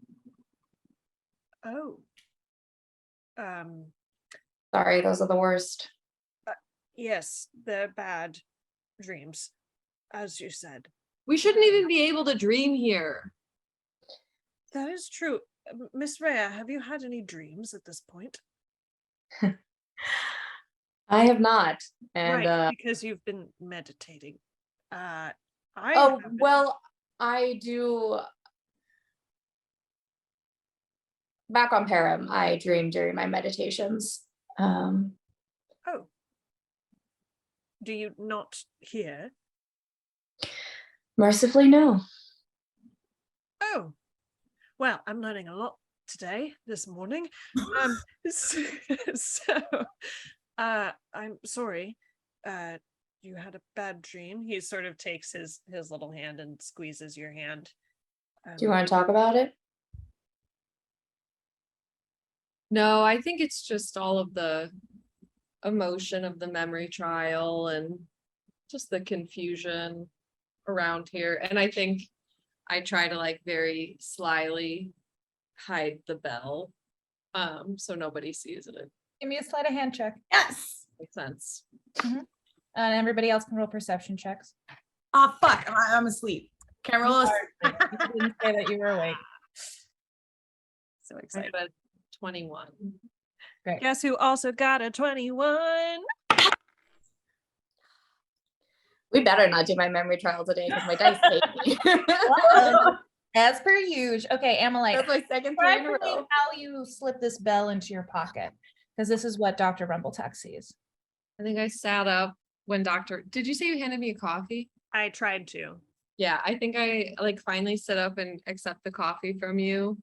Oh. Sorry, those are the worst. Yes, they're bad dreams, as you said. We shouldn't even be able to dream here. That is true. Miss Rhea, have you had any dreams at this point? I have not. And Right, because you've been meditating. I oh, haven't. well, I do. Back on Param, I dream during my meditations. Oh. Do you not hear? Mercifully, no. Oh. Well, I'm learning a lot today, this morning. So I'm sorry. You had a bad dream. He sort of takes his little hand and squeezes your hand. Do you want to talk about it? No, I think it's just all of the emotion of the memory trial and just the confusion around here. And I think I try to like very slyly hide the bell, so nobody sees it. Give me a sleight of hand check. Yes. Makes sense. And everybody else can roll perception checks. Oh fuck! I'm asleep. Can I roll a You didn't say that you were awake. So I excited. got a 21. Great. Guess who also got a 21? We better not do my memory trial today because my dice hate me. As per usual. Okay, Ammolite. That's my second Try three in a for me row. how you slip this bell into your pocket, because this is what Dr. Rumbletack sees. I think I sat up when did you say you handed me a coffee? I tried to. Yeah, I think I like finally sit up and accept the coffee from you,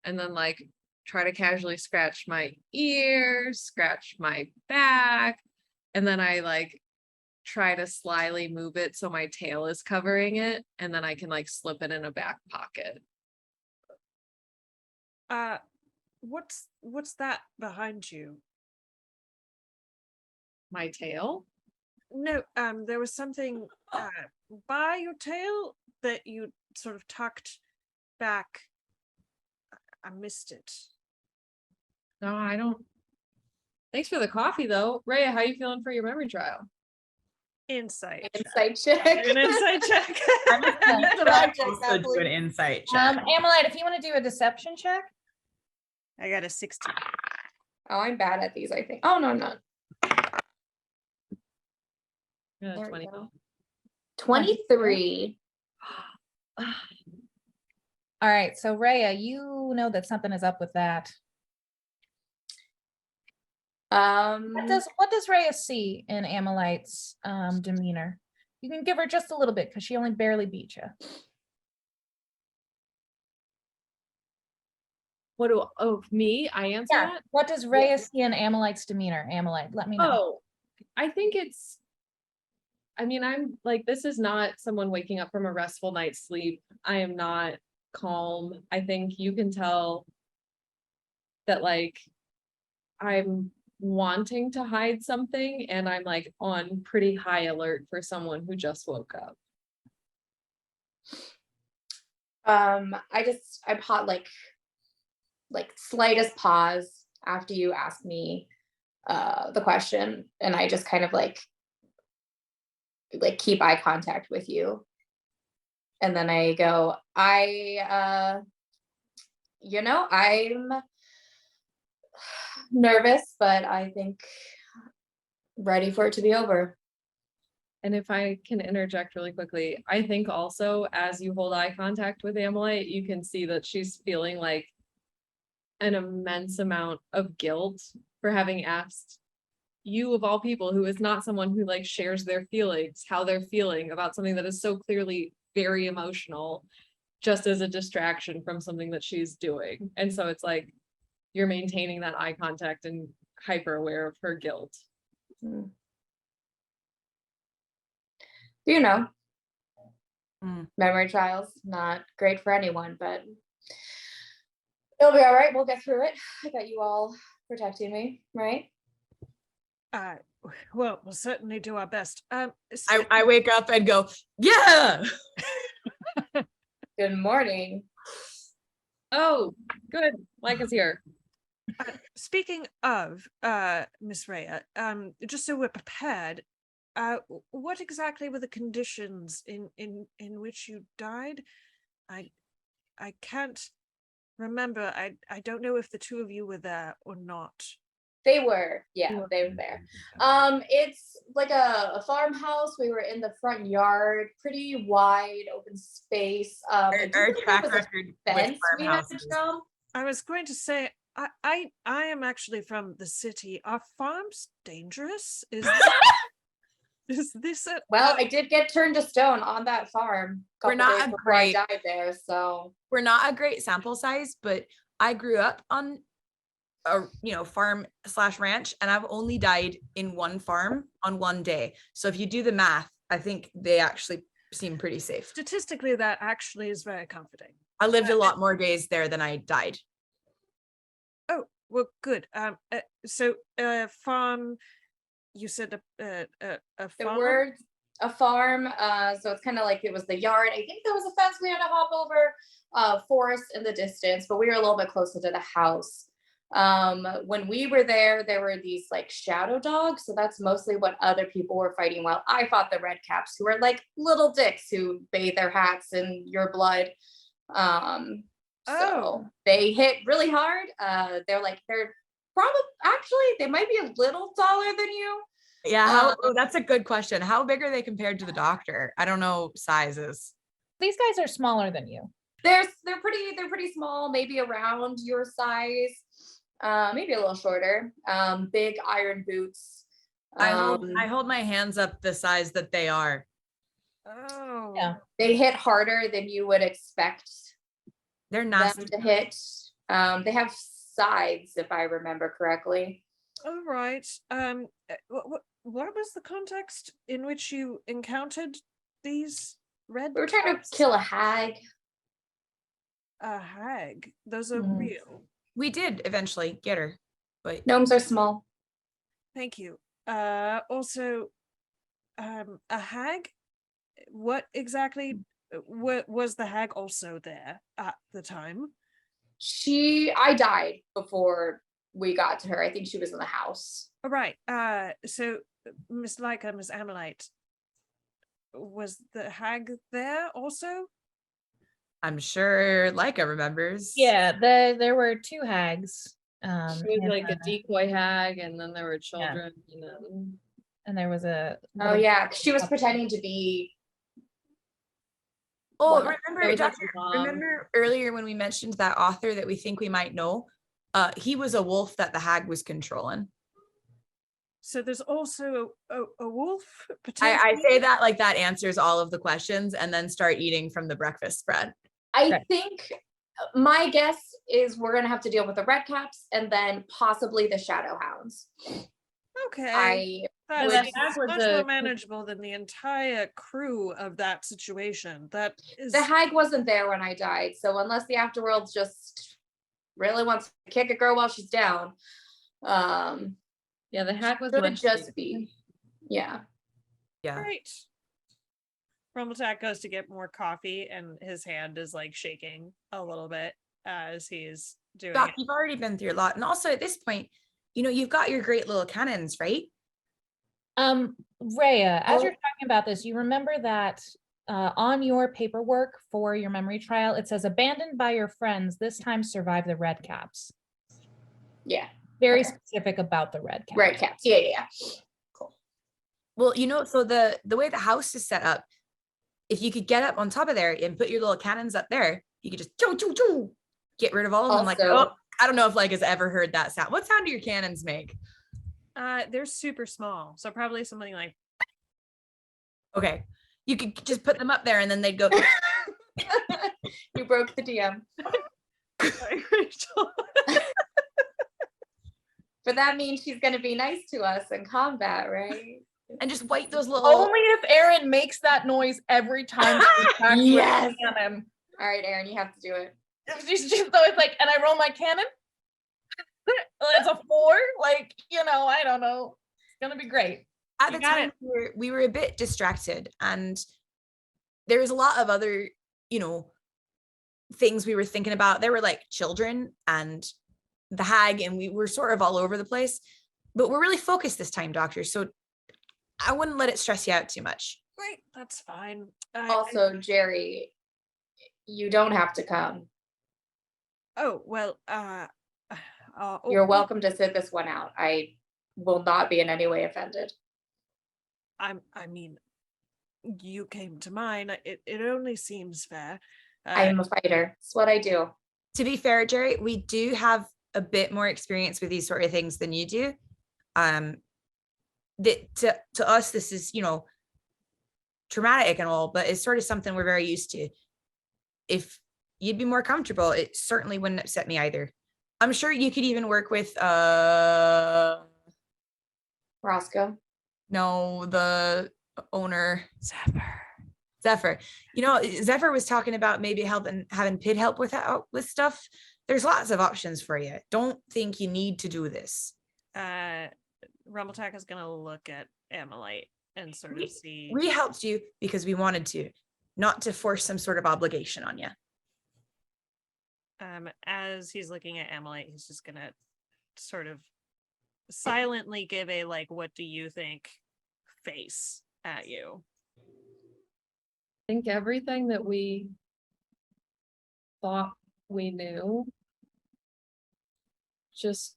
and then like try to casually scratch my ear, scratch my back, and then I like try to slyly move it so my tail is covering it, and then I can like slip it in a back pocket. What's that behind you? My tail? No, there was something by your tail that you sort of tucked back. I missed it. No, I don't. Thanks for the coffee though. Rhea, how you feeling for your memory trial? Insight. Insight check. An insight check. Insight check, Also do an insight check. Ammolite, if you want to do a deception check. I got a 16. Oh, I'm bad at these, I think. Oh, no, I'm not. Yeah, There we 20. go. 23. All right, so Rhea, you know that something is up with that. What does Rhea see in Ammolite's demeanor? You can give her just a little bit because she only barely beat you. Me? I answer Yeah. that? What does Rhea see in Ammolite's demeanor? Ammolite, let me know. Oh, I think I'm like, this is not someone waking up from a restful night's sleep. I am not calm. I think you can tell that like I'm wanting to hide something, and I'm like on pretty high alert for someone who just woke up. I pot like slightest pause after you ask me the question, and I just kind of like keep eye contact with you. And then I go, I'm nervous, but I think ready for it to be over. And if I can interject really quickly, I think also as you hold eye contact with Ammolite, you can see that she's feeling like an immense amount of guilt for having asked you, of all people, who is not someone who like shares their feelings, how they're feeling about something that is so clearly very emotional, just as a distraction from something that she's doing. And so it's like you're maintaining that eye contact and hyper aware of her guilt. You know, memory trials, not great for anyone, but it'll be all right. We'll get through it. I got you all protecting me, right? Well, we'll certainly do our best. I wake up and go, yeah. Good morning. Oh, good. Micah's here. Speaking of Miss Rhea, just so we're prepared, what exactly were the conditions in which you died? I can't remember. I don't know if the two of you were there or not. They were, yeah, they were there. It's like a farmhouse. We were in the front yard, pretty wide open space. Our track record with farmhouses. I was going to say, I am actually from the city. Are farms dangerous? Is this a well? I did get turned to stone on that farm. We're not a great. I died there, so we're not a great sample size, but I grew up on a farm/ranch, and I've only died in one farm on one day. So if you do the math, I think they actually seem pretty safe. Statistically, that actually is very comforting. I lived a lot more days there than I died. Oh, well, good. So farm, you said a farm? The word a farm, so it's kind of like it was the yard. I think there was a fence we had to hop over, forest in the distance, but we were a little bit closer to the house. When we were there were these like shadow dogs, so that's mostly what other people were fighting while I fought the red caps, who are like little dicks who bathe their hats in your blood. So they hit really hard. They're probably, actually they might be a little taller than you. Yeah, that's a good question. How big are they compared to the doctor? I don't know sizes. These guys are smaller than you. They're pretty small, maybe around your size. Maybe a little shorter. Big iron boots. I hold my hands up the size that they are. Oh, yeah. They hit harder than you would expect. They're nasty them to hit. They have sides, if I remember correctly. All right. What was the context in which you encountered these red? We were trying to kill a hag. A hag? Those are real. We did eventually get her, but gnomes are small. Thank you. Also, a hag? What exactly was the hag also there at the time? I died before we got to her. I think she was in the house. All right. So Miss Leica, Miss Ammolite, was the hag there also? I'm sure Leica remembers. Yeah, there were two hags. She was like a decoy hag, and then there were children, and there was a. Oh yeah, she was pretending to be. Oh, remember earlier when we mentioned that author that we think we might know? He was a wolf that the hag was controlling. So there's also a wolf. I say that like that answers all of the questions, and then start eating from the breakfast spread. I think my guess is we're gonna have to deal with the red caps and then possibly the shadow hounds. Okay. That's much more manageable than the entire crew of that situation. That is, the hag wasn't there when I died, so unless the afterworld just really wants to kick a girl while she's down, Yeah, the hack was Should much just be. Yeah. Yeah. Great. Rumblejack goes to get more coffee, and his hand is like shaking a little bit as he's doing Doc, it. you've already been through a lot. And also at this point, you've got your great little cannons, right? Rhea, as Oh. you're talking about this, you remember that on your paperwork for your memory trial, it says abandoned by your friends, this time survive the red caps. Yeah. Very Okay. specific about the red caps. Red caps. Yeah. Cool. Well, so the way the house is set up, if you could get up on top of there and put your little cannons up there, you could just choo, choo, choo, get rid of all of them. Like, Also- I don't know if like has ever heard that sound. What sound do your cannons make? They're super small, so probably something like Okay. You could just put them up there and then they'd go. You broke the DM. Sorry, Rachel. But that means she's going to be nice to us in combat, right? And just wipe those little. Only if Erin makes that noise every time she attacks with Yes. a cannon. All right, Erin, you have to do it. She's just always like, and I roll my cannon. It's a 4. Like, I don't know. It's gonna be great. At You the got time, we were a bit distracted, and there was a lot of other, things we were thinking about. There were like children and the hag, and we were sort of all over the place. But we're really focused this time, Doctor. So I wouldn't let it stress you out too much. Great, that's fine. Also, Jerry, you don't have to come. Oh well. You're welcome to sit this one out. I will not be in any way offended. I mean, you came to mine. It only seems fair. I am a fighter. It's what I do. To be fair, Jerry, we do have a bit more experience with these sort of things than you do. To us, this is, traumatic and all, but it's sort of something we're very used to. If you'd be more comfortable, it certainly wouldn't upset me either. I'm sure you could even work with Roscoe. no, the owner, Zephyr. Zephyr was talking about maybe having Pid help with stuff. There's lots of options for you. Don't think you need to do this. Rumblejack is gonna look at Ammolite and sort of see. We helped you because we wanted to, not to force some sort of obligation on you. As he's looking at Ammolite, he's just gonna sort of silently give a like, "What do you think?" face at you. I think everything that we thought we knew just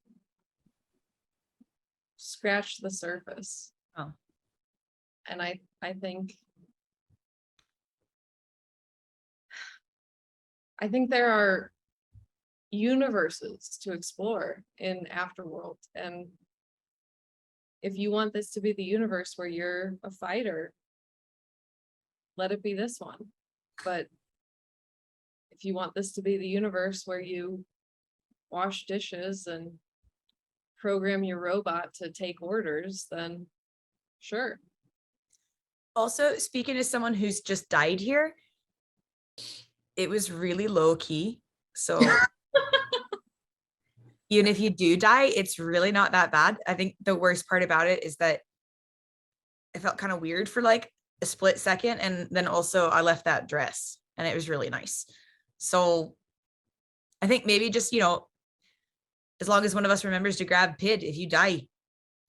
scratched the surface. Oh. And I think there are universes to explore in Afterworld, and if you want this to be the universe where you're a fighter, let it be this one. But if you want this to be the universe where you wash dishes and program your robot to take orders, then sure. Also, speaking as someone who's just died here, it was really low key. So even if you do die, it's really not that bad. I think the worst part about it is that I felt kind of weird for like a split second. And then also I left that dress and it was really nice. So I think maybe just, as long as one of us remembers to grab Pid, if you die,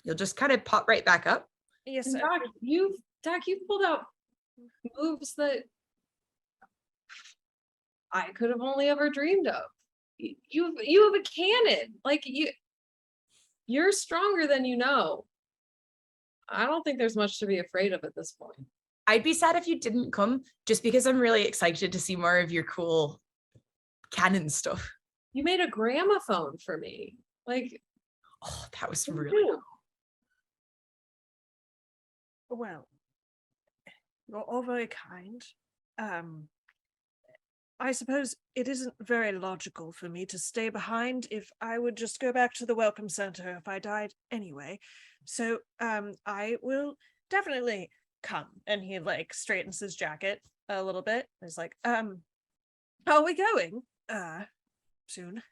you'll just kind of pop right back up. Yes, And Doc, you've pulled out moves that I could have only ever dreamed of. You have a cannon. Like you're stronger than you know. I don't think there's much to be afraid of at this point. I'd be sad if you didn't come, just because I'm really excited to see more of your cool canon stuff. You made a gramophone for me. Like, Oh, that was what did you really do? well, you're all very kind. I suppose it isn't very logical for me to stay behind if I would just go back to the welcome center if I died anyway. So I will definitely come. And he like straightens his jacket a little bit. He's like, are we going? Soon.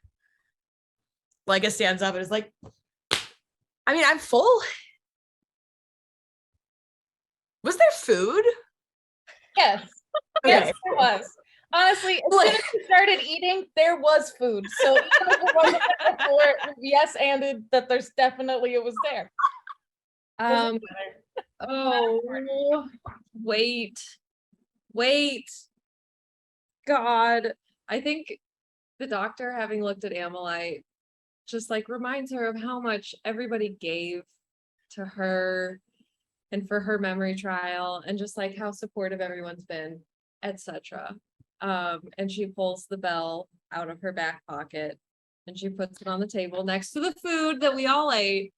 Leica stands up and is like, I mean, I'm full. Was there food? Yes. Yes, there was. Honestly, as soon as we started eating, there was food. So even if it wasn't there before, yes, and that there's definitely it was there. Oh, wait. God, I think the doctor, having looked at Ammolite, just like reminds her of how much everybody gave to her and for her memory trial, and just like how supportive everyone's been, etc. And she pulls the bell out of her back pocket and she puts it on the table next to the food that we all ate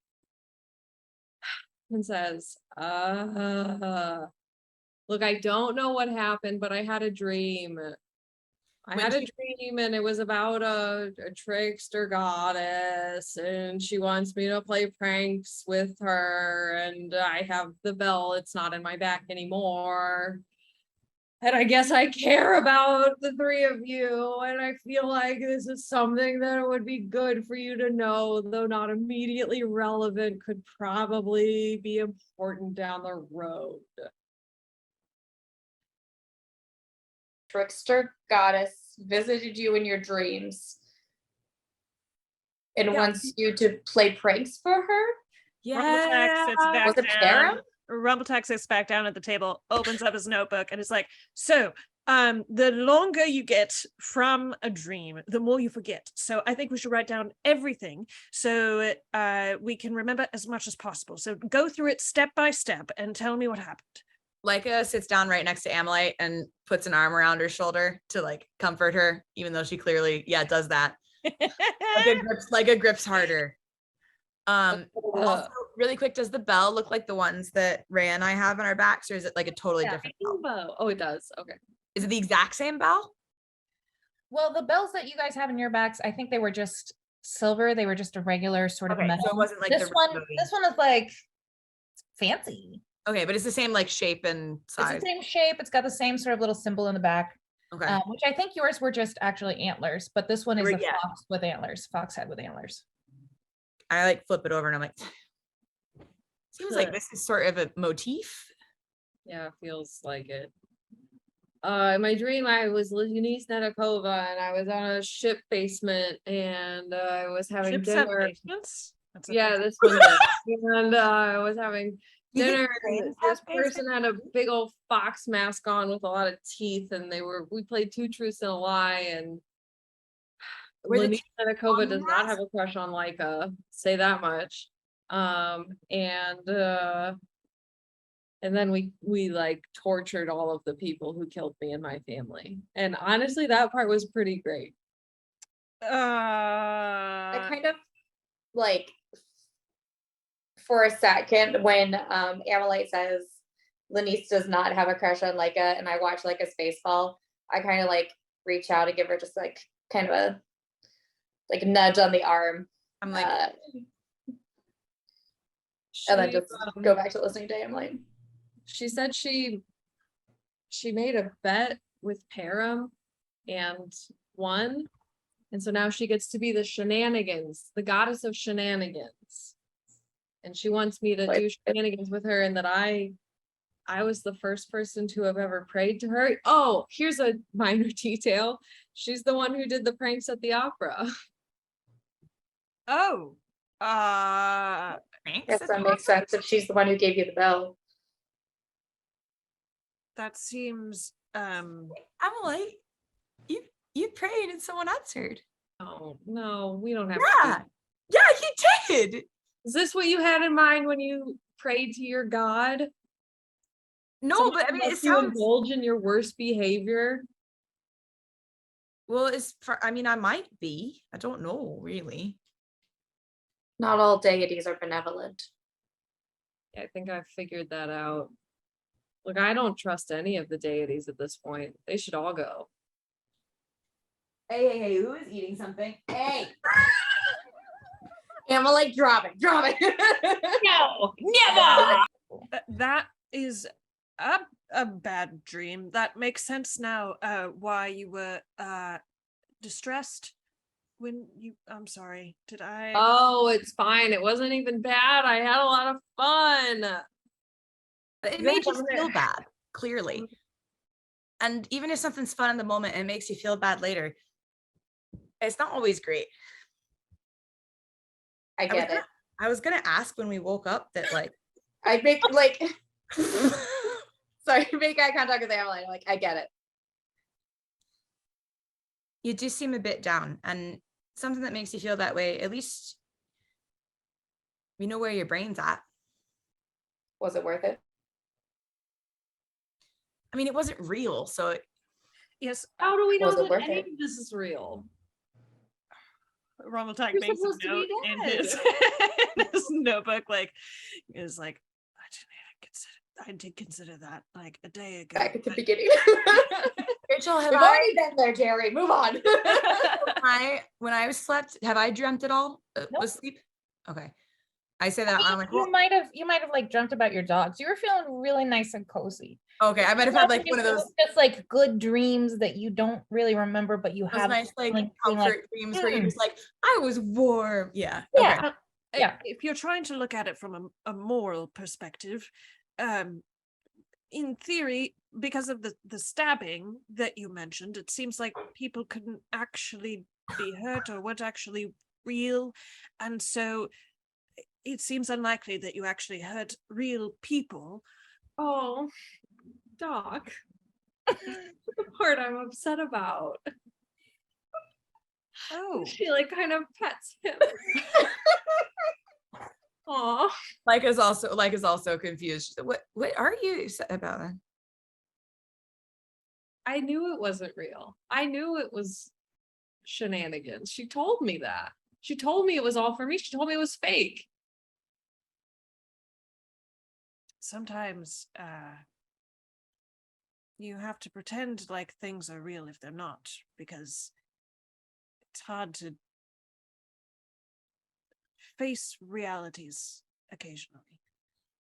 and says, look, I don't know what happened, but I had a dream. I had a dream and it was about a trickster goddess and she wants me to play pranks with her, and I have the bell. It's not in my back anymore. And I guess I care about the three of you, and I feel like this is something that would be good for you to know, though not immediately relevant, could probably be important down the road. Trickster goddess visited you in your dreams and wants you to play pranks for her? Rumbletax sits back Was it down. Karen? Rumbletax sits back down at the table, opens up his notebook, and is like, so the longer you get from a dream, the more you forget. So I think we should write down everything so we can remember as much as possible. So go through it step by step and tell me what happened. Leica sits down right next to Ammolite and puts an arm around her shoulder to like comfort her, even though she clearly, does that. Leica grips harder. Also, really quick, does the bell look like the ones that Ray and I have on our backs, or is it like a totally different bell? Oh, it does. Okay. Is it the exact same bell? Well, the bells that you guys have in your backs, I think they were just silver. They were just a regular sort of metal. So it wasn't like this one is like fancy. Okay, but it's the same like shape and size. It's the same shape. It's got the same sort of little symbol in the back. Okay. Which I think yours were just actually antlers, but this one is a Yeah. fox with antlers, fox head with antlers. I like flip it over and I'm like, seems like this is sort of a motif. Yeah, feels like it. In my dream, I was Leticia Nedakova and I was on a ship basement and I was having Ships have dinner. basements? That's Yeah, this one did. And I was having dinner and this person had a big old fox mask on with a lot of teeth, and we played two truths and a lie, and Leticia Nedakova does not have a crush on Leica, say that much. And then we like tortured all of the people who killed me and my family. And honestly, that part was pretty great. I kind of like, for a second, when Ammolite says Lenice does not have a crush on Leica, and I watch like a Spaceball, I kind of like reach out and give her just like kind of a like nudge on the arm. I'm like, and then just go back to listening to Ammolite. She said she made a bet with Param and won. And so now she gets to be the shenanigans, the goddess of shenanigans. And she wants me to do shenanigans with her, and that I was the first person to have ever prayed to her. Oh, here's a minor detail. She's the one who did the pranks at the opera. Oh. Yes, that makes sense if she's the one who gave you the bell. That seems Ammolite, you prayed and someone answered. Oh no, we don't have Yeah, you did. Is this what you had in mind when you prayed to your God? No, Someone but I mean, it you sounds. indulge in your worst behavior. Well, I mean, I might be. I don't know, really. Not all deities are benevolent. Yeah, I think I figured that out. Look, I don't trust any of the deities at this point. They should all go. Hey, who is eating something? Hey. Ammolite, drop it. No, never. that is a bad dream. That makes sense now. Why you were distressed when you, I'm sorry, did I? Oh, it's fine. It wasn't even bad. I had a lot of fun. It You made guys you over feel there- bad, clearly. And even if something's fun in the moment and it makes you feel bad later, it's not always great. I get it. I was gonna ask when we woke up that like I make like sorry, make eye contact with Ammolite. Like, I get it. you do seem a bit down, and something that makes you feel that way, at least you know where your brain's at. Was it worth it? I mean, it wasn't real, so Yes, How do we know Was it that worth any it? of this is real? Romaltak You're makes a supposed to be note in dead. his notebook, like, is like, I did consider that like a day ago. Back at the but- beginning. Rachel, We've already been there, Jerry. Move on. when I was slept, have I dreamt at all? Nope. Was sleep? Okay. I say that I'm like, You well, might have like dreamt about your dogs. You were feeling really nice and cozy. okay, I might have had like one of those Just like good dreams that you don't really remember, but you have nice like feeling comfort dreams where you're just like, I was warm. Yeah. Yeah. Okay. Yeah. If you're trying to look at it from a moral perspective, in theory, because of the stabbing that you mentioned, it seems like people couldn't actually be hurt or weren't actually real, and so it seems unlikely that you actually hurt real people. Oh, Doc. The part I'm upset about. Oh, She like kind of pets him. Aw. Like is also confused. What are you upset about then? I knew it wasn't real. I knew it was shenanigans. She told me that. She told me it was all for me. She told me it was fake. sometimes you have to pretend like things are real if they're not, because it's hard to face realities occasionally.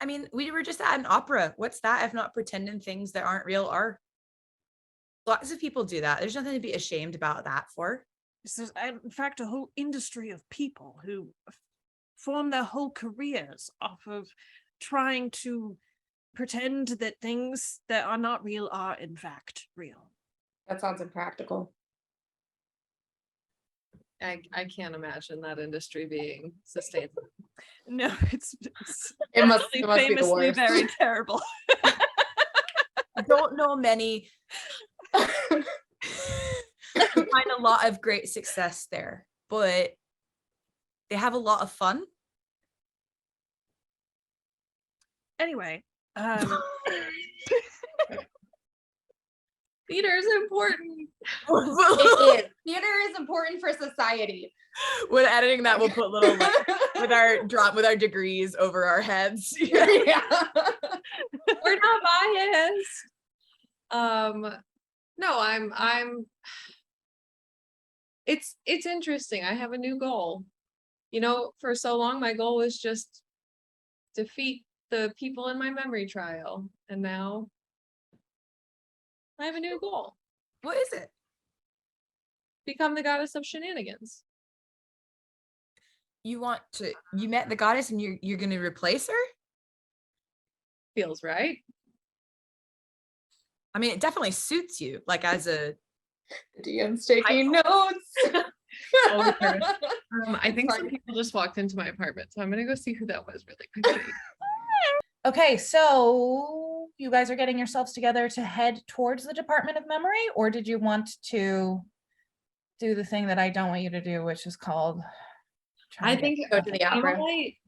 I mean, we were just at an opera. What's that if not pretending things that aren't real are? Lots of people do that. There's nothing to be ashamed about that for. There's, in fact, a whole industry of people who form their whole careers off of trying to pretend that things that are not real are in fact real. That sounds impractical. I can't imagine that industry being sustainable. No, it's It must actually be the famously worst. very terrible. I don't know many. I find a lot of great success there, but they have a lot of fun. Anyway, Theater is important. It is. Theater is important for society. When editing that, we'll put little like, with our degrees over our heads. Yeah. We're not biased. No, I'm it's interesting. I have a new goal. You know, for so long my goal was just defeat the people in my memory trial, and now I have a new goal. What is it? Become the goddess of shenanigans. You met the goddess and you're gonna replace her? Feels right. I mean, it definitely suits you, like as a DM's taking notes. I think some people just walked into my apartment, so I'm gonna go see who that was really quickly. Okay, so you guys are getting yourselves together to head towards the Department of Memory, or did you want to do the thing that I don't want you to do, which is called I think Go to the opera.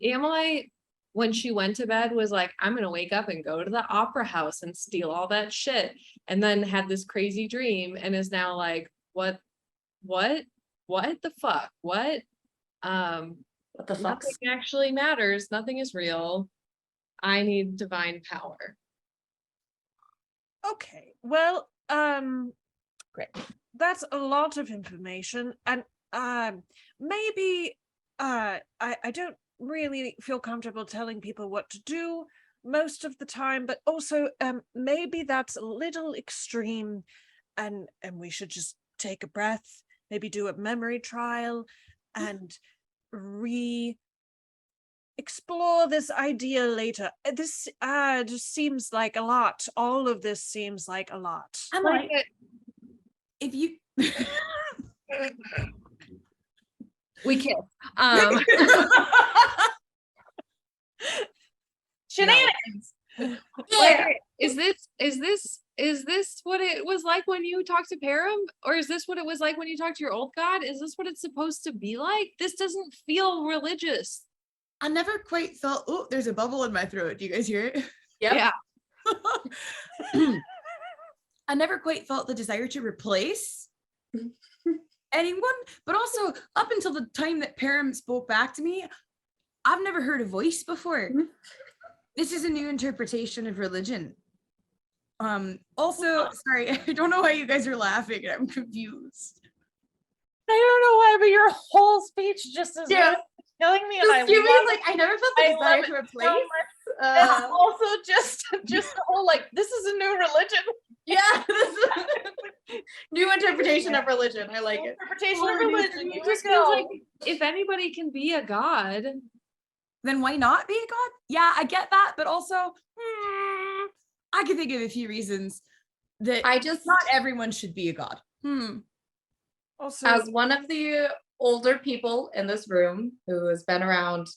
Ammolite, when she went to bed, was like, I'm gonna wake up and go to the opera house and steal all that shit, and then had this crazy dream and is now like, what the fuck? What What the fuck? nothing actually matters, nothing is real. I need divine power. okay. Well, Great. that's a lot of information, and maybe I don't really feel comfortable telling people what to do most of the time, but also maybe that's a little extreme, and we should just take a breath maybe do a memory trial and explore this idea later. This just seems like a lot. All of this seems like a lot. I'm like, if you We kiss. Shenanigans. Like, is this what it was like when you talked to Param? Or is this what it was like when you talked to your old god? Is this what it's supposed to be like? This doesn't feel religious. I never quite felt, oh, there's a bubble in my throat. Do you guys hear it? Yeah. I never quite felt the desire to replace anyone, but also up until the time that Param spoke back to me, I've never heard a voice before. This is a new interpretation of religion. Also, sorry, I don't know why you guys are laughing. I'm confused. I don't know why, but your whole speech just is Yeah. killing me. Just And you I mean love like I never felt the I desire love to it replace. so much. And also just the whole like, this is a new religion. Yeah, this is new interpretation of religion. I like it. Interpretation Well, of religion. it Here just we feels go. like if anybody can be a god, Then why not be a god? Yeah, I get that, but also, I can think of a few reasons that not everyone should be a god. Also, As one of the older people in this room who has been around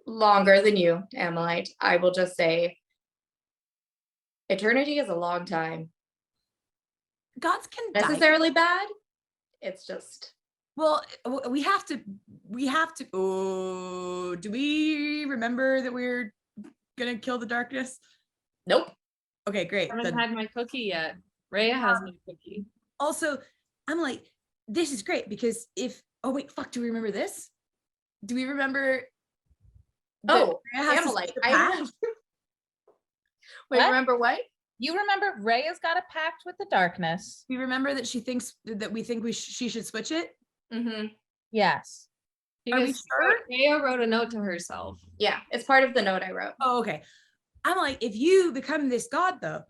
longer than you, Ammolite, I will just say eternity is a long time. Gods can die. Necessarily bad. It's just Well, we have to, oh, do we remember that we're gonna kill the darkness? nope. Okay, great. I haven't Then had my cookie yet. Rhea has my cookie. also, I'm like, this is great because oh wait, fuck, do we remember this? Do we remember? that Oh, Rhea has to Ammolite. split the I path? have. Wait, What? remember what? You remember Rhea's got a pact with the darkness. We remember that she thinks that we think she should switch it. Mm-hmm. Yes. Are we Because sure? Rhea wrote a note to herself. Yeah, it's part of the note I wrote. Oh, okay. I'm like, if you become this god, though,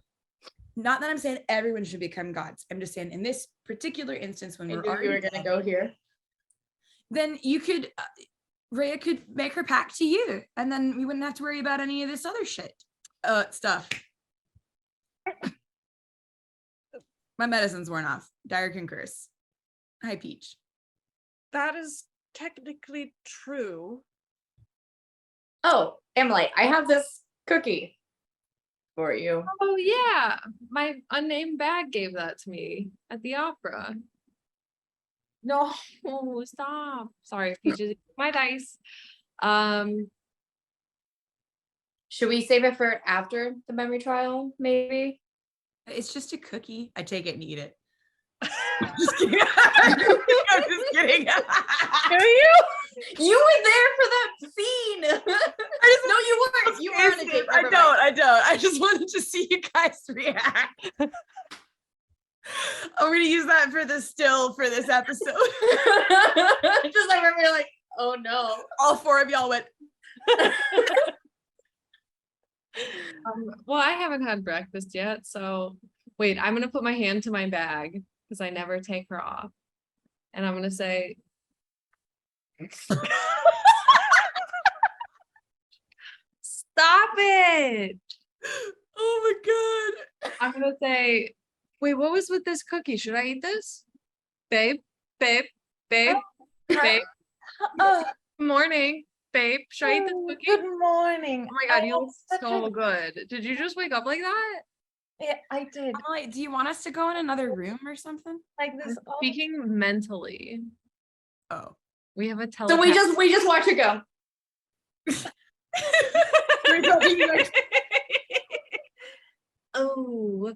not that I'm saying everyone should become gods. I'm just saying in this particular instance, when I we're knew you already were gonna go here. then you could, Rhea could make her pact to you, and then we wouldn't have to worry about any of this other shit, stuff. My medicine's worn off. Dier concurs. Hi, Peach. that is technically true. Oh, Ammolite, I have this cookie for you. Oh yeah, my unnamed bag gave that to me at the opera. No, stop. Sorry, Peaches. My dice. Should we save it for after the memory trial, maybe? It's just a cookie. I take it and eat it. Just kidding. I'm just kidding. Do you? You were there for that scene. No, you weren't. You were on a date. I Never don't. mind. I don't. I just wanted to see you guys react. I'm gonna use that for the still for this episode. Just like we're like, oh no. All four of y'all went. Well, I haven't had breakfast yet, so wait, I'm gonna put my hand to my bag because I never take her off. And I'm gonna say stop it. Oh my god. I'm gonna say, wait, what was with this cookie? Should I eat this? Babe, babe, babe, babe. Oh, Good morning, babe. Should I eat this cookie? good morning. Oh my god, you Oh, look such so a- good. Did you just wake up like that? Yeah, I did. I'm like, do you want us to go in another room or something? Like this. all- Speaking mentally, Oh. we have a So telepath. we just watch it go. Oh,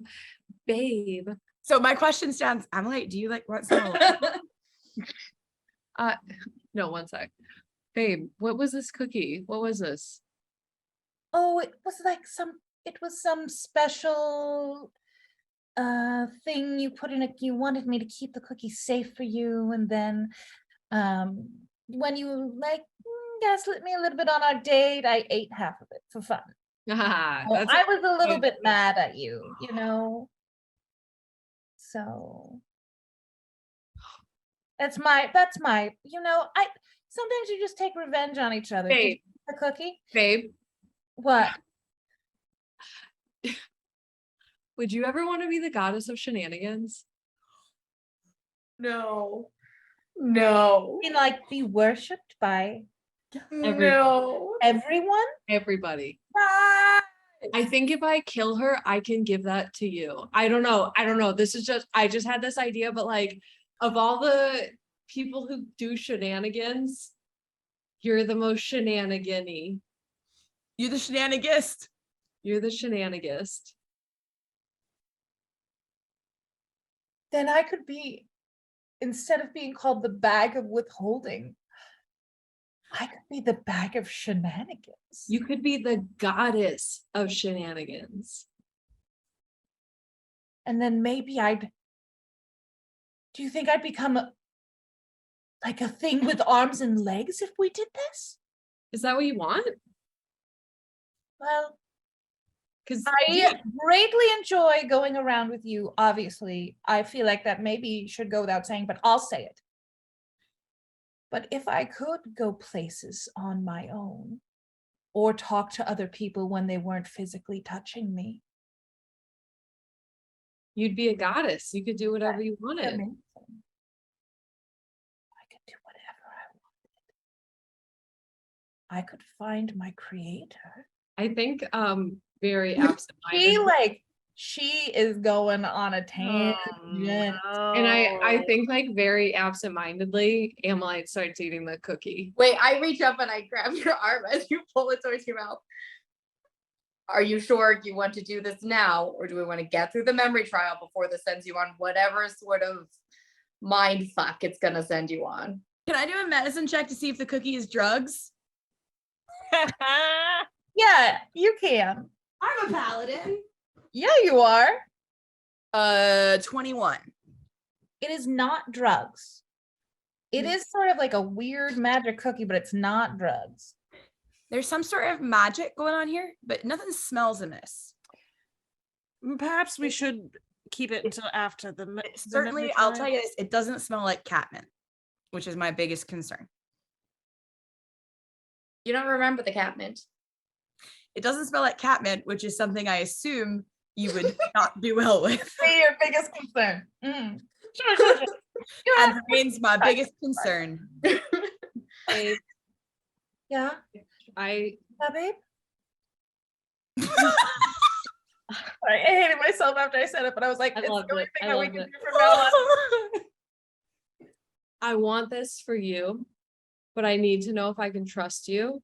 babe. So my question stands. I'm like, do you like want some? No, one sec. Babe, what was this cookie? What was this? Oh, it was like some special thing you put in it. You wanted me to keep the cookie safe for you, and then when you like gaslit me a little bit on our date, I ate half of it for fun. Ah, So that's I was a little good. bit mad at you, you know. So That's my, I sometimes you just take revenge on each other. Did you Babe. eat the cookie? Babe, What? would you ever want to be the goddess of shenanigans? No. No. You like be worshipped by No. everyone? Everybody. Ah! I think if I kill her, I can give that to you. I don't know. I just had this idea, but like, of all the people who do shenanigans, you're the most shenanigan-y. You're the shenanigist. You're the shenanigist. Then I could be, instead of being called the bag of withholding, I could be the bag of shenanigans. You could be the goddess of shenanigans. And then maybe do you think I'd become like a thing with arms and legs if we did this? Is that what you want? Well, Because I greatly enjoy going around with you. Obviously, I feel like that maybe should go without saying, but I'll say it. But if I could go places on my own or talk to other people when they weren't physically touching me, you'd be a goddess. You could do whatever you wanted. amazing. I could do whatever I wanted. I could find my creator. I think very absent-minded. She is going on a tangent. And I think like very absent-mindedly, Ammolite starts eating the cookie. Wait, I reach up and I grab your arm as you pull it towards your mouth. Are you sure you want to do this now, or do we want to get through the memory trial before this sends you on whatever sort of mind fuck it's gonna send you on? Can I do a medicine check to see if the cookie is drugs? Yeah, you can. I'm a paladin. Yeah, you are. 21. It is not drugs. It is sort of like a weird magic cookie, but it's not drugs. There's some sort of magic going on here, but nothing smells amiss. Perhaps we should keep it until after the Certainly, memory I'll trial. tell you this, it doesn't smell like catmint, which is my biggest concern. You don't remember the catmint. It doesn't smell like catmint, which is something I assume you would not do well with. Say your biggest concern. Sure. And remains my biggest concern. Babe, Yeah, I babe. Sorry, I hated myself after I said it, but I was like, I it's loved the only it. thing I that we loved can it. do from now on. I want this for you, but I need to know if I can trust you.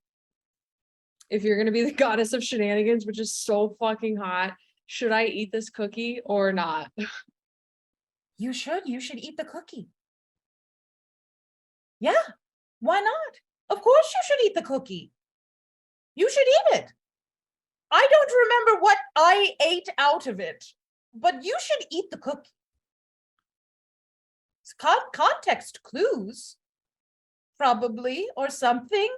If you're gonna be the goddess of shenanigans, which is so fucking hot, should I eat this cookie or not? You should eat the cookie. Yeah, why not? Of course you should eat the cookie. You should eat it. I don't remember what I ate out of it, but you should eat the cookie. It's context clues, probably, or something.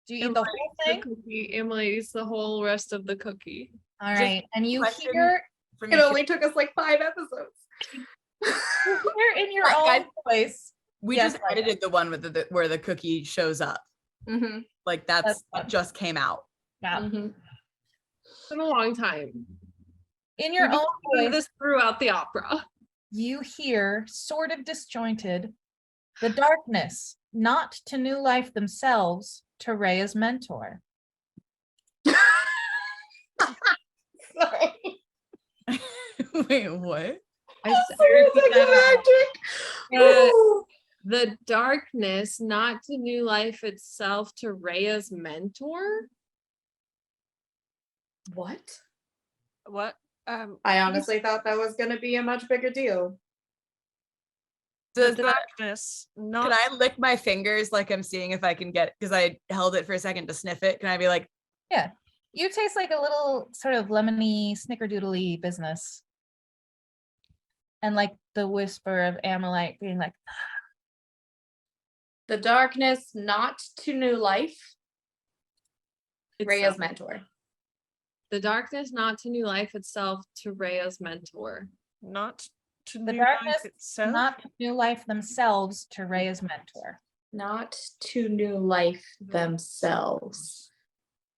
Do you eat the whole thing? Cookie. Emily eats the whole rest of the cookie. All right, and you question hear From It your only took us like 5 episodes. in your Right, own guys. voice. We Yes, just I know. edited the one with where the cookie shows up. Mm-hmm. Like That's that fun. just came out. Yeah. Mm-hmm. It's been a long time. In your We own do voice, this throughout the opera. you hear, sort of disjointed, the darkness, not to new life themselves, to Rhea's mentor. Sorry. Wait, what? I Sorry, repeat it's like that. magic. The darkness, not to new life itself, to Rhea's mentor. What? What? I honestly thought that was going to be a much bigger deal. The Does the, darkness. Not. can I lick my fingers like I'm seeing if I can get, because I held it for a second to sniff it. Can I be like, Yeah. You taste like a little sort of lemony, snickerdoodly business. And like the whisper of Ammolite being like, The darkness, not to new life. Rhea's Itself. mentor. The darkness, not to new life itself, to Rhea's mentor. Not to The new darkness, life itself. not to new life themselves, to Rhea's mentor. Not to new life themselves.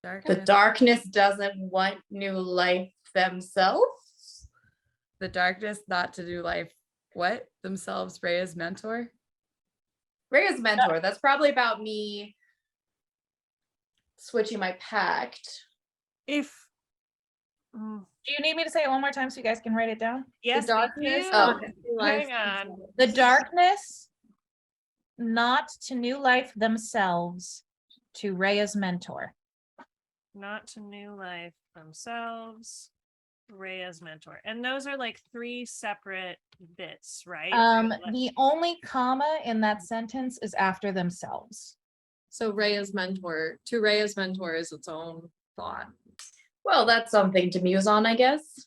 The Darkness. darkness doesn't want new life themselves. The darkness not to do life. What? Themselves, Rhea's mentor? Rhea's mentor. That's probably about me switching my pact. If Do you need me to say it one more time so you guys can write it down? yes, the thank darkness. you. Oh. Hang on. The darkness, not to new life themselves, to Rhea's mentor. Not to new life themselves. Rhea's mentor. And those are like 3 separate bits, right? The only comma in that sentence is after themselves. So Rhea's mentor, to Rhea's mentor is its own thought. Well, that's something to muse on, I guess.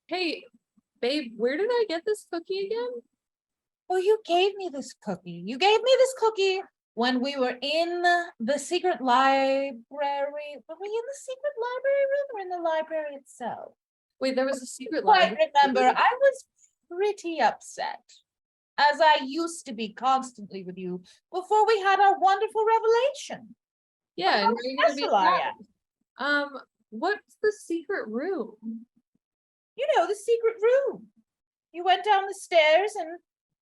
Hey, babe, where did I get this cookie again? Oh, you gave me this cookie. You gave me this cookie when we were in the secret library. Were we in the secret library room or in the library itself? Wait, there was a secret Quite library. remember. I was pretty upset, as I used to be constantly with you before we had our wonderful revelation. Yeah, and now you're gonna be Vessel I am. what's the secret room? You know, the secret room. You went down the stairs and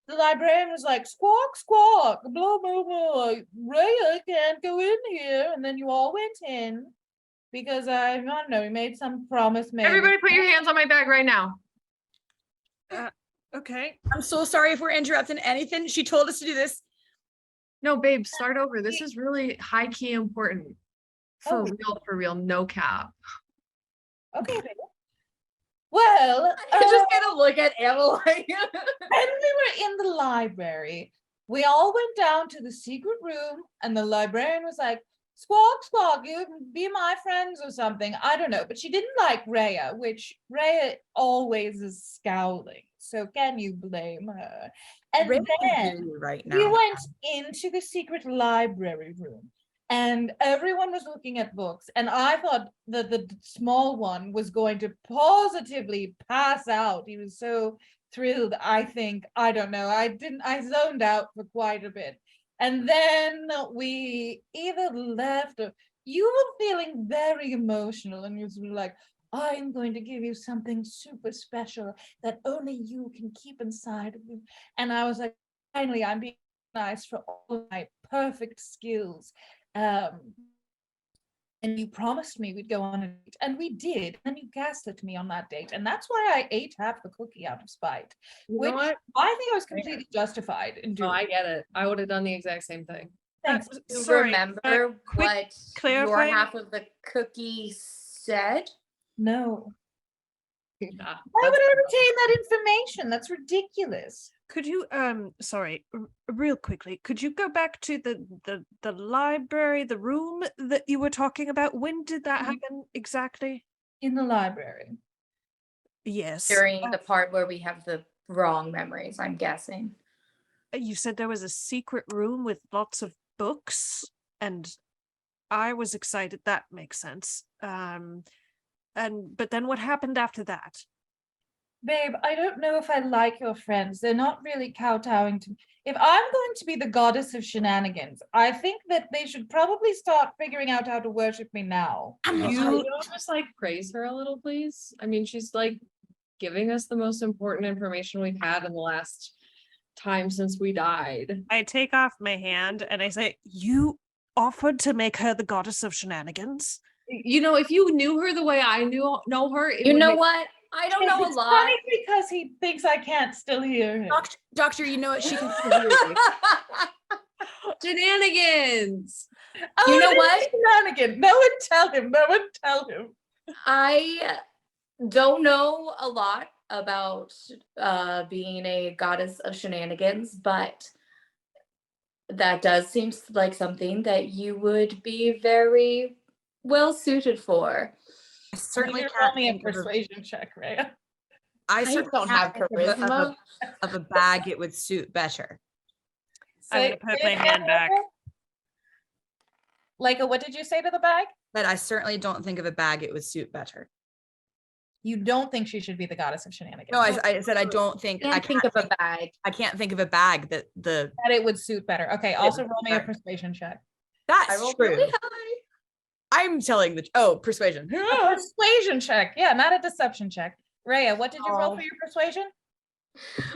the librarian was like, squawk, squawk, blah, blah, blah. Rhea can't go in here. And then you all went in because I don't know, we made some promise. Maybe. Everybody put your hands on my back right now. Okay. I'm so sorry if we're interrupting anything. She told us to do this. No, babe, start over. This is really high key important. Oh. For real, no cap. Okay, baby. Well, I just gotta look at Ammolite. when we were in the library, we all went down to the secret room, and the librarian was like, squawk, squawk, you be my friends or something. I don't know, but she didn't like Rhea, which Rhea always is scowling. So can you blame her? And Rhea can then hear you right we now. went into the secret library room. And everyone was looking at books, and I thought that the small one was going to positively pass out. He was so thrilled. I don't know. I zoned out for quite a bit. And then we either left or you were feeling very emotional, and you were like, I'm going to give you something super special that only you can keep inside of you. And I was like, finally, I'm being nice for all of my perfect skills. And you promised me we'd go on a date, and we did. And you gaslit me on that date, and that's why I ate half the cookie out of spite. You which know what? I think I was completely justified in No, doing. I get it. I would have done the exact same thing. Thanks. Sorry, Remember quick what your clarifying- half of the cookie said? No. Yeah, Why would I retain that information? That's ridiculous. Could you sorry, real quickly, could you go back to the library, the room that you were talking about? When did that happen exactly? In the library. Yes. During the part where we have the wrong memories, I'm guessing. You said there was a secret room with lots of books, and I was excited. That makes sense. But then what happened after that? Babe, I don't know if I like your friends. They're not really kowtowing to me. If I'm going to be the goddess of shenanigans, I think that they should probably start figuring out how to worship me now. You just like praise her a little, please. I mean, she's like giving us the most important information we've had in the last time since we died. I take off my hand and I say, you offered to make her the goddess of shenanigans? You know, if you knew her the way I know her, it You would know make- what? I don't know a It's lot. funny because he thinks I can't still hear him. Doctor, you know what? She can still hear you. Shenanigans. Oh, You know it is what? Shenanigan. No one tell him. No one tell him. I don't know a lot about being a goddess of shenanigans, but that does seem like something that you would be very well suited for. I certainly You can't roll me a think of a- persuasion check, right? I I certainly don't can't have think of charisma. a bag it would suit better. I'm gonna put my hand back. Like, what did you say to the bag? But I certainly don't think of a bag it would suit better. You don't think she should be the goddess of shenanigans. No, I said I don't think I Can't think of a bag. I can't think of a bag that that it would suit better. Okay, also roll me a persuasion check. I that's rolled true. really high. I'm telling persuasion. A persuasion check. Yeah, not a deception check. Rhea, what did you roll Oh. for your persuasion?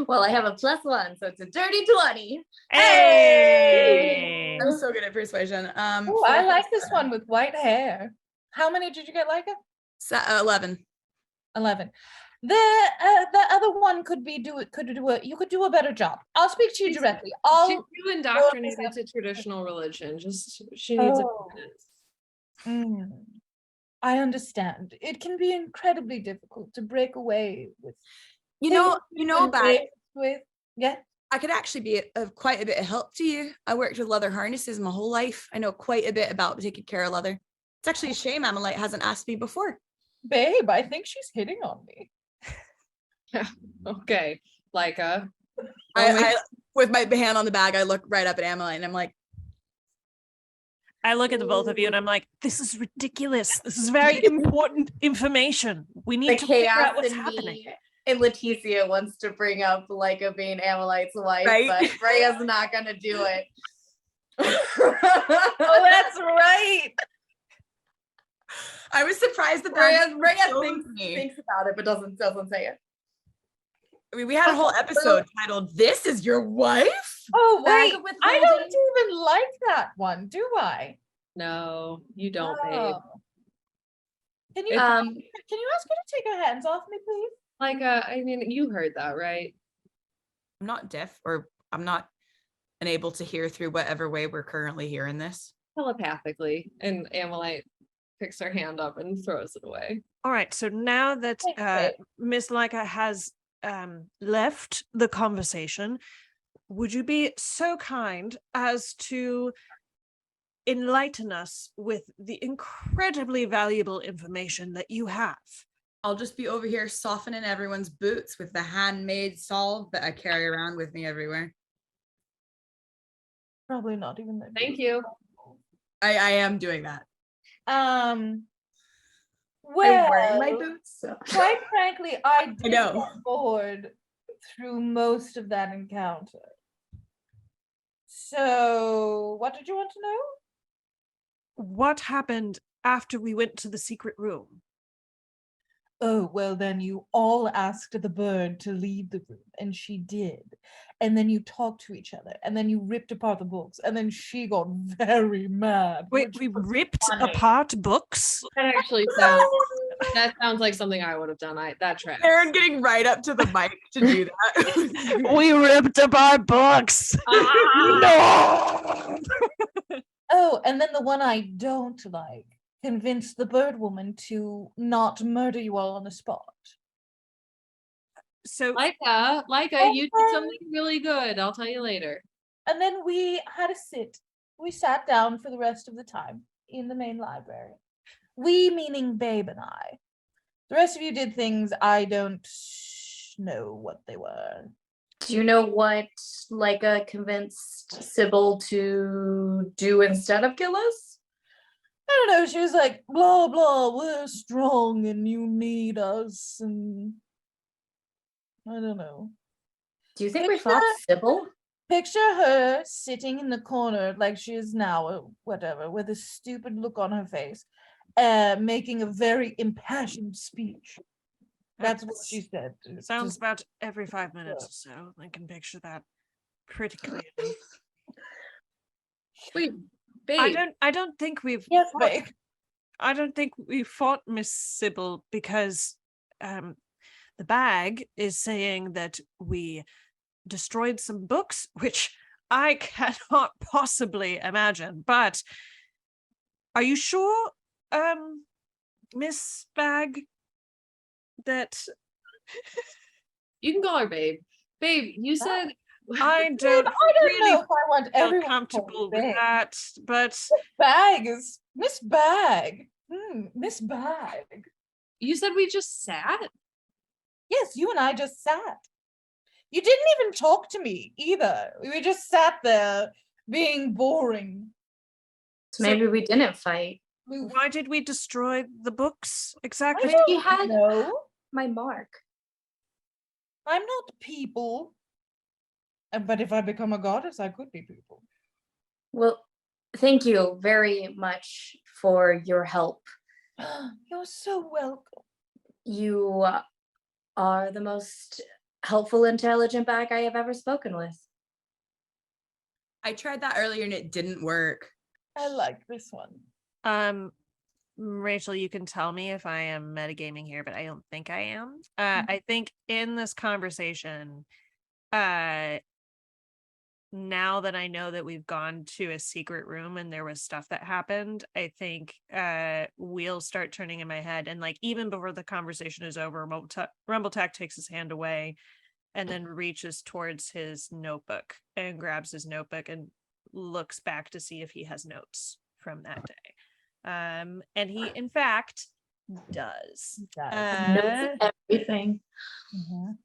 Well, I have a +1, so it's a dirty 20. Hey! I'm so good at persuasion. Ooh, I like this one with white hair. How many did you get, Leica? 11. 11. The other one could do a better job. I'll speak to you directly. She's too indoctrinated to traditional religion. Just she needs a few minutes. I understand. It can be incredibly difficult to break away with. You know, bag. Yeah. I could actually be of quite a bit of help to you. I worked with leather harnesses my whole life. I know quite a bit about taking care of leather. It's actually a shame Ammolite hasn't asked me before. Babe, I think she's hitting on me. Okay, Leica. I with my hand on the bag, I look right up at Ammolite and I'm like, I look at the both of you and I'm like, this is ridiculous. This is very important information. We need The to figure out chaos what's in happening. me. And Leticia wants to bring up Leica being Ammolite's wife, Right? but Rhea's not gonna do it. Oh, that's right. I was surprised that Rhea thinks about it, but doesn't say it. I mean, we had a whole episode titled "This Is Your Wife." Oh Bag wait, of withholding. I don't even like that one, do I? No, you don't, babe. Oh. Can you ask her to take her hands off me, please? Leica, I mean, you heard that, right? I'm not deaf, or I'm not unable to hear through whatever way we're currently hearing this. Telepathically. And Ammolite picks her hand up and throws it away. All right. So now that Thanks, babe. Miss Leica has left the conversation, would you be so kind as to enlighten us with the incredibly valuable information that you have? I'll just be over here softening everyone's boots with the handmade salve that I carry around with me everywhere. Probably not even that. Thank you. I am doing that. I'm wearing my Well, boots. So. quite frankly, I did know. get bored through most of that encounter. So, what did you want to know? What happened after we went to the secret room? Oh, well, then you all asked the bird to leave the room, and she did. And then you talked to each other, and then you ripped apart the books, and then she got very mad. Wait, which we was ripped funny. apart books? That actually sounds like something I would have done. That tracks. Erin getting right up to the mic to do that. We ripped apart books. No. Oh, and then the one I don't like convinced the bird woman to not murder you all on the spot. So Leica, you did something really good. I'll tell you later. And then we had a sit. We sat down for the rest of the time in the main library. We, meaning Babe and I. The rest of you did things I don't know what they were. Do you know what Leica convinced Sybil to do instead of kill us? I don't know, she was like, blah, blah, we're strong and you need us, and I don't know. Do you think we fought Sybil? Picture her sitting in the corner like she is now, or whatever, with a stupid look on her face, making a very impassioned speech. That's what she said. sounds about every 5 minutes or so. I can picture that pretty clearly. Wait, babe. I don't think we've Yes, fought- babe. I don't think we fought Miss Sybil because the bag is saying that we destroyed some books, which I cannot possibly imagine. But are you sure, Miss Bag, that You can call her babe. Babe, you said I don't I don't really know if I want feel everyone comfortable with Babe. that, but Bag is Miss Bag. Miss Bag. you said we just sat? Yes, you and I just sat. You didn't even talk to me either. We just sat there being boring. So maybe we didn't fight. why did we destroy the books I exactly? don't We had- know. my mark. I'm not people. But if I become a goddess, I could be people. Well, thank you very much for your help. You're so welcome. You are the most helpful, intelligent bag I have ever spoken with. I tried that earlier and it didn't work. I like this one. Rachel, you can tell me if I am metagaming here, but I don't think I am. I think in this conversation, now that I know that we've gone to a secret room and there was stuff that happened, I think wheels start turning in my head. And like even before the conversation is over, Rumbletech takes his hand away and then reaches towards his notebook and grabs his notebook and looks back to see if he has notes from that day. And he in fact does. Notes everything.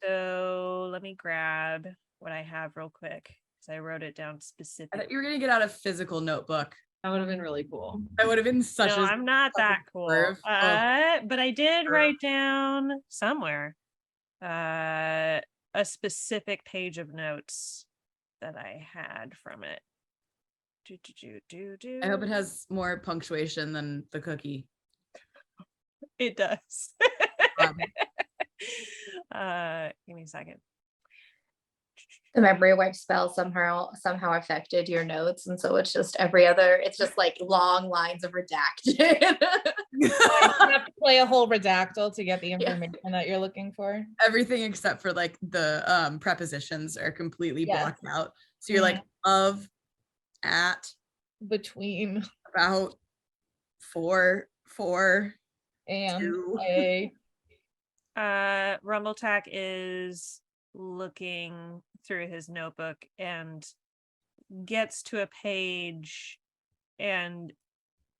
So let me grab what I have real quick. I wrote it down I specifically. thought you were gonna get out a physical notebook. That would have been really cool. That would have been such No, a I'm not that cool. curve. But I did write down somewhere a specific page of notes that I had from it. I hope it has more punctuation than the cookie. It does. Um, Give me a second. The memory wipe spell somehow affected your notes, and so it's just it's just like long lines of redacted. You have to play a whole redactyl to get the information that you're looking for. Everything except for like the prepositions are completely blocked out. So you're like of, at, between, about, for, and to. a. Rumbletech is looking through his notebook and gets to a page and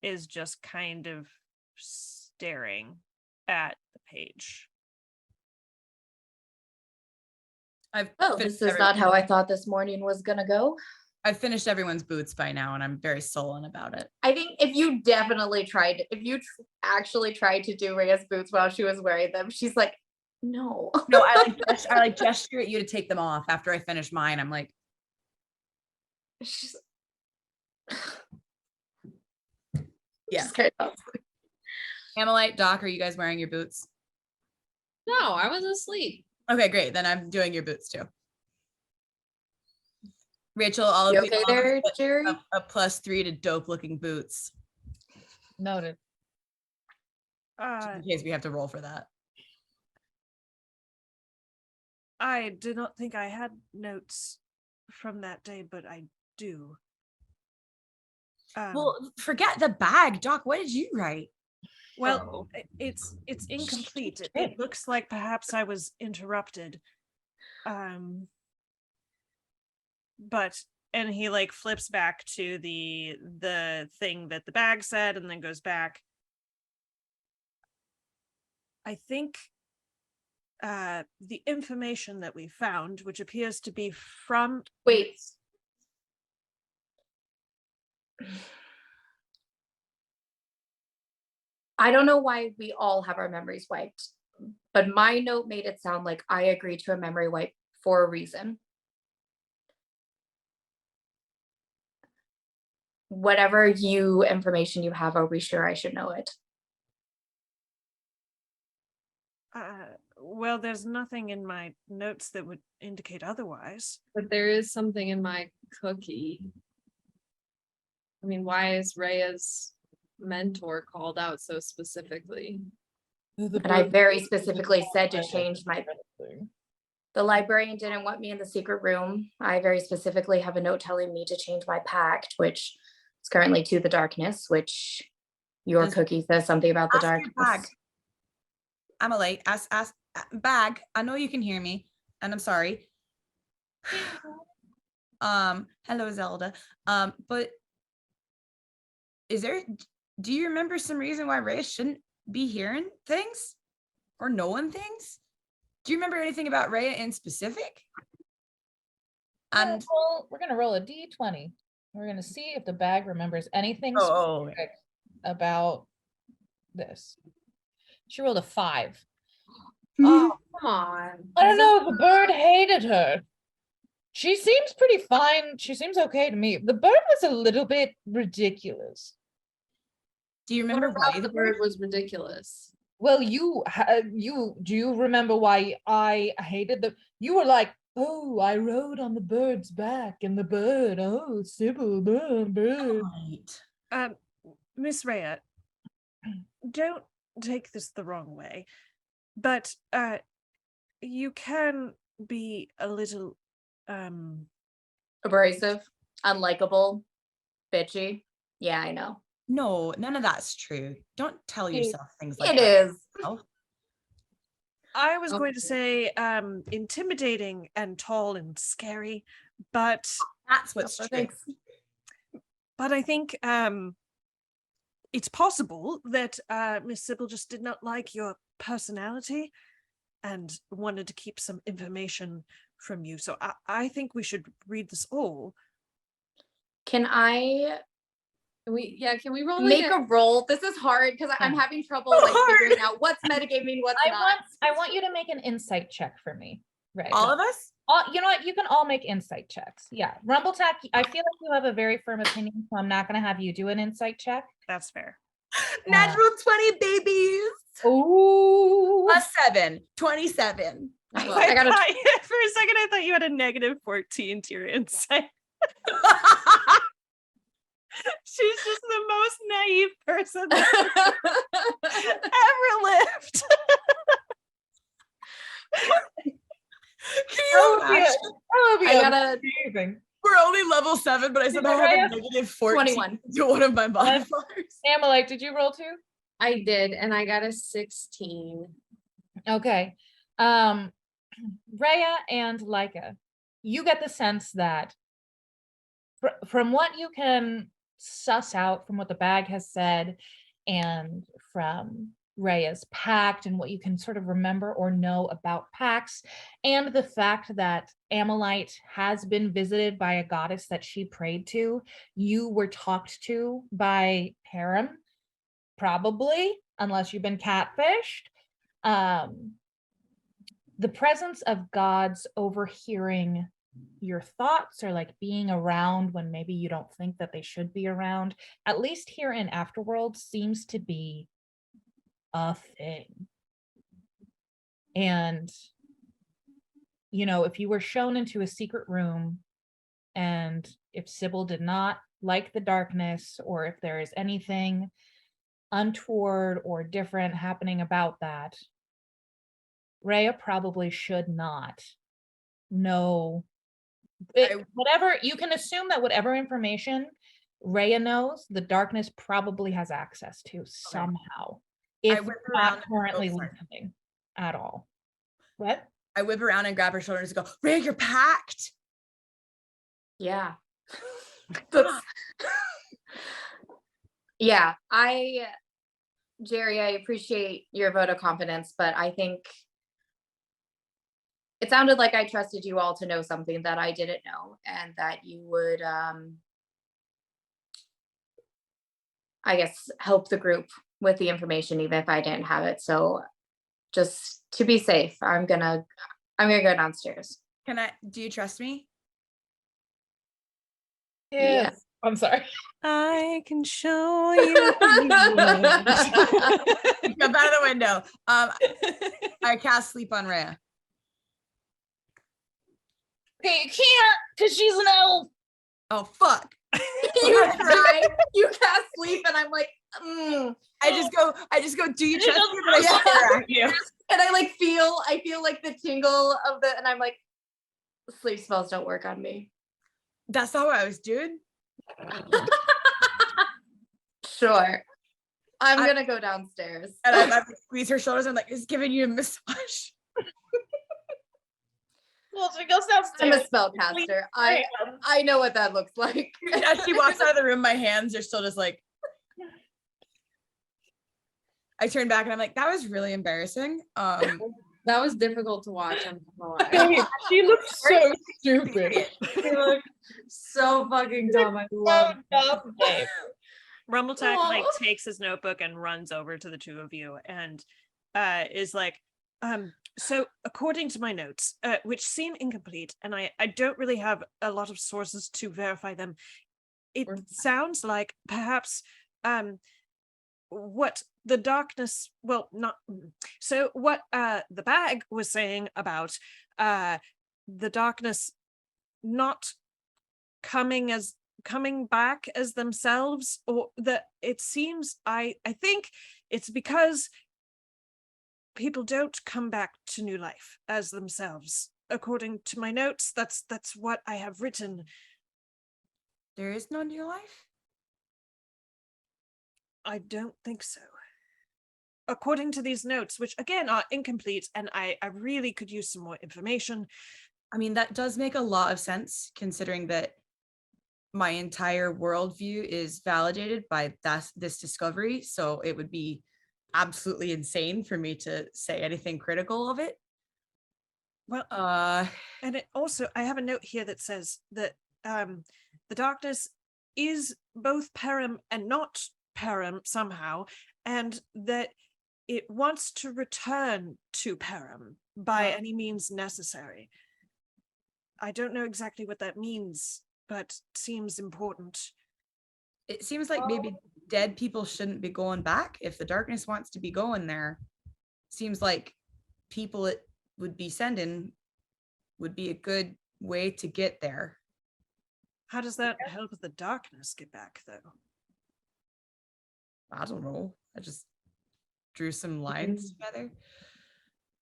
is just kind of staring at the page. This is not how I thought this morning was gonna go. I've finished everyone's boots by now and I'm very sullen about it. I think if you actually tried to do Rhea's boots while she was wearing them, she's like, no. No, I like gesture at you to take them off after I finish mine. I'm like, She's yeah. just kind of Ammolite, Doc, are you guys wearing your boots? No, I was asleep. Okay, great. Then I'm doing your boots too. Rachel, all of you you okay there, Jerry? a +3 to dope looking boots. Noted. In case we have to roll for that. I did not think I had notes from that day, but I do. Well, forget the bag, Doc. What did you write? Well, it's incomplete. It looks like perhaps I was interrupted. But and he like flips back to the thing that the bag said and then goes back. I think the information that we found, which appears to be from Wait. I don't know why we all have our memories wiped, but my note made it sound like I agreed to a memory wipe for a reason. Whatever information you have, are we sure I should know it? Well, there's nothing in my notes that would indicate otherwise. But there is something in my cookie. I mean, why is Rhea's mentor called out so specifically? And I very specifically said to change the librarian didn't want me in the secret room. I very specifically have a note telling me to change my pact, which is currently to the darkness, which your cookie says something about the darkness. Ammolite, ask bag. I know you can hear me, and I'm sorry. Hello, Zelda. But do you remember some reason why Rhea shouldn't be hearing things or knowing things? Do you remember anything about Rhea in specific? And we're gonna roll a d20. We're gonna see if the bag remembers anything specific about this. She rolled a 5. Oh, Come on. I don't know. The bird hated her. She seems pretty fine. She seems okay to me. The bird was a little bit ridiculous. Do you What remember why about the the bird bird? was ridiculous? Well, do you remember why I hated the? You were like, oh, I rode on the bird's back, and the bird, oh, Sybil, bird. Right. Miss Rhea, don't take this the wrong way, but you can be a little Abrasive, unlikable, bitchy. Yeah, I know. No, none of that's true. Don't tell yourself things like It that. is. Oh, I was going to Okay. say intimidating and tall and scary, but that's what's Oh, true. thanks. I think it's possible that Miss Sybil just did not like your personality and wanted to keep some information from you. So I think we should read this all. Can I Can we roll make a roll? This is hard because I'm Yeah. having trouble like figuring out what's metagaming, what's not. I want you to make an insight check for me. Right. All of us? You know what? You can all make insight checks. Yeah. Rumbletech, I feel like you have a very firm opinion, so I'm not going to have you do an insight check. That's fair. Natural 20 babies. Ooh. Plus 7, 27. Well, I gotta. For a second, I thought you had a -14 to your insight. She's just the most naive person ever lived. Can you imagine? I gotta. Amazing. We're only level 7, but I somehow have a -14 21. to one of my modifiers. Ammolite, did you roll 2? I did, and I got a 16. Okay. Rhea and Leica, you get the sense that from what you can suss out from what the bag has said and from Rhea's pact and what you can sort of remember or know about pacts and the fact that Ammolite has been visited by a goddess that she prayed to, you were talked to by Harem, probably, unless you've been catfished. The presence of gods overhearing your thoughts or like being around when maybe you don't think that they should be around, at least here in Afterworld, seems to be a thing. And, you know, if you were shown into a secret room and if Sybil did not like the darkness or if there is anything untoward or different happening about that, Rhea probably should not know whatever. You can assume that whatever information Rhea knows, the darkness probably has access to somehow, if not currently listening at all. What? I whip around and grab her shoulders and go, Rhea, you're packed. Yeah. Yeah, Jerry, I appreciate your vote of confidence, but I think it sounded like I trusted you all to know something that I didn't know and that you would, I guess, help the group with the information, even if I didn't have it. So just to be safe, I'm gonna go downstairs. Do you trust me? Yes. I'm sorry. I can show you. Jump out of the window. I cast sleep on Rhea. Okay, you can't because she's an elf. Oh, fuck. You try, you cast sleep, and I'm like, I just go, do you trust me? But I stare at you. And I feel like the tingle of the, and I'm like, sleep spells don't work on me. That's not what I was doing. Sure. I'm gonna go downstairs. And I squeeze her shoulders. I'm like, it's giving you a massage. Well, she goes downstairs. I'm a spellcaster. I know what that looks like. As she walks out of the room, my hands are still just like. I turn back and I'm like, that was really embarrassing. That was difficult to watch. I'm not gonna lie. She looks so stupid. She looked so fucking dumb. I love it. Rumbletech takes his notebook and runs over to the two of you and is like, So according to my notes, which seem incomplete, and I don't really have a lot of sources to verify them, it sounds like perhaps what the darkness, well, not so what the bag was saying about the darkness not coming back as themselves, or that it seems, I think it's because people don't come back to new life as themselves. According to my notes, that's what I have written. There is no new life? I don't think so. According to these notes, which again are incomplete, and I really could use some more information. I mean, that does make a lot of sense considering that my entire worldview is validated by this discovery. So it would be absolutely insane for me to say anything critical of it. Well, and it also, I have a note here that says that the darkness is both Param and not Param somehow, and that it wants to return to Param by any means necessary. I don't know exactly what that means, but seems important. It seems like maybe dead people shouldn't be going back. If the darkness wants to be going there, seems like people it would be sending would be a good way to get there. How does that help the darkness get back, though? I don't know. I just drew some lines together.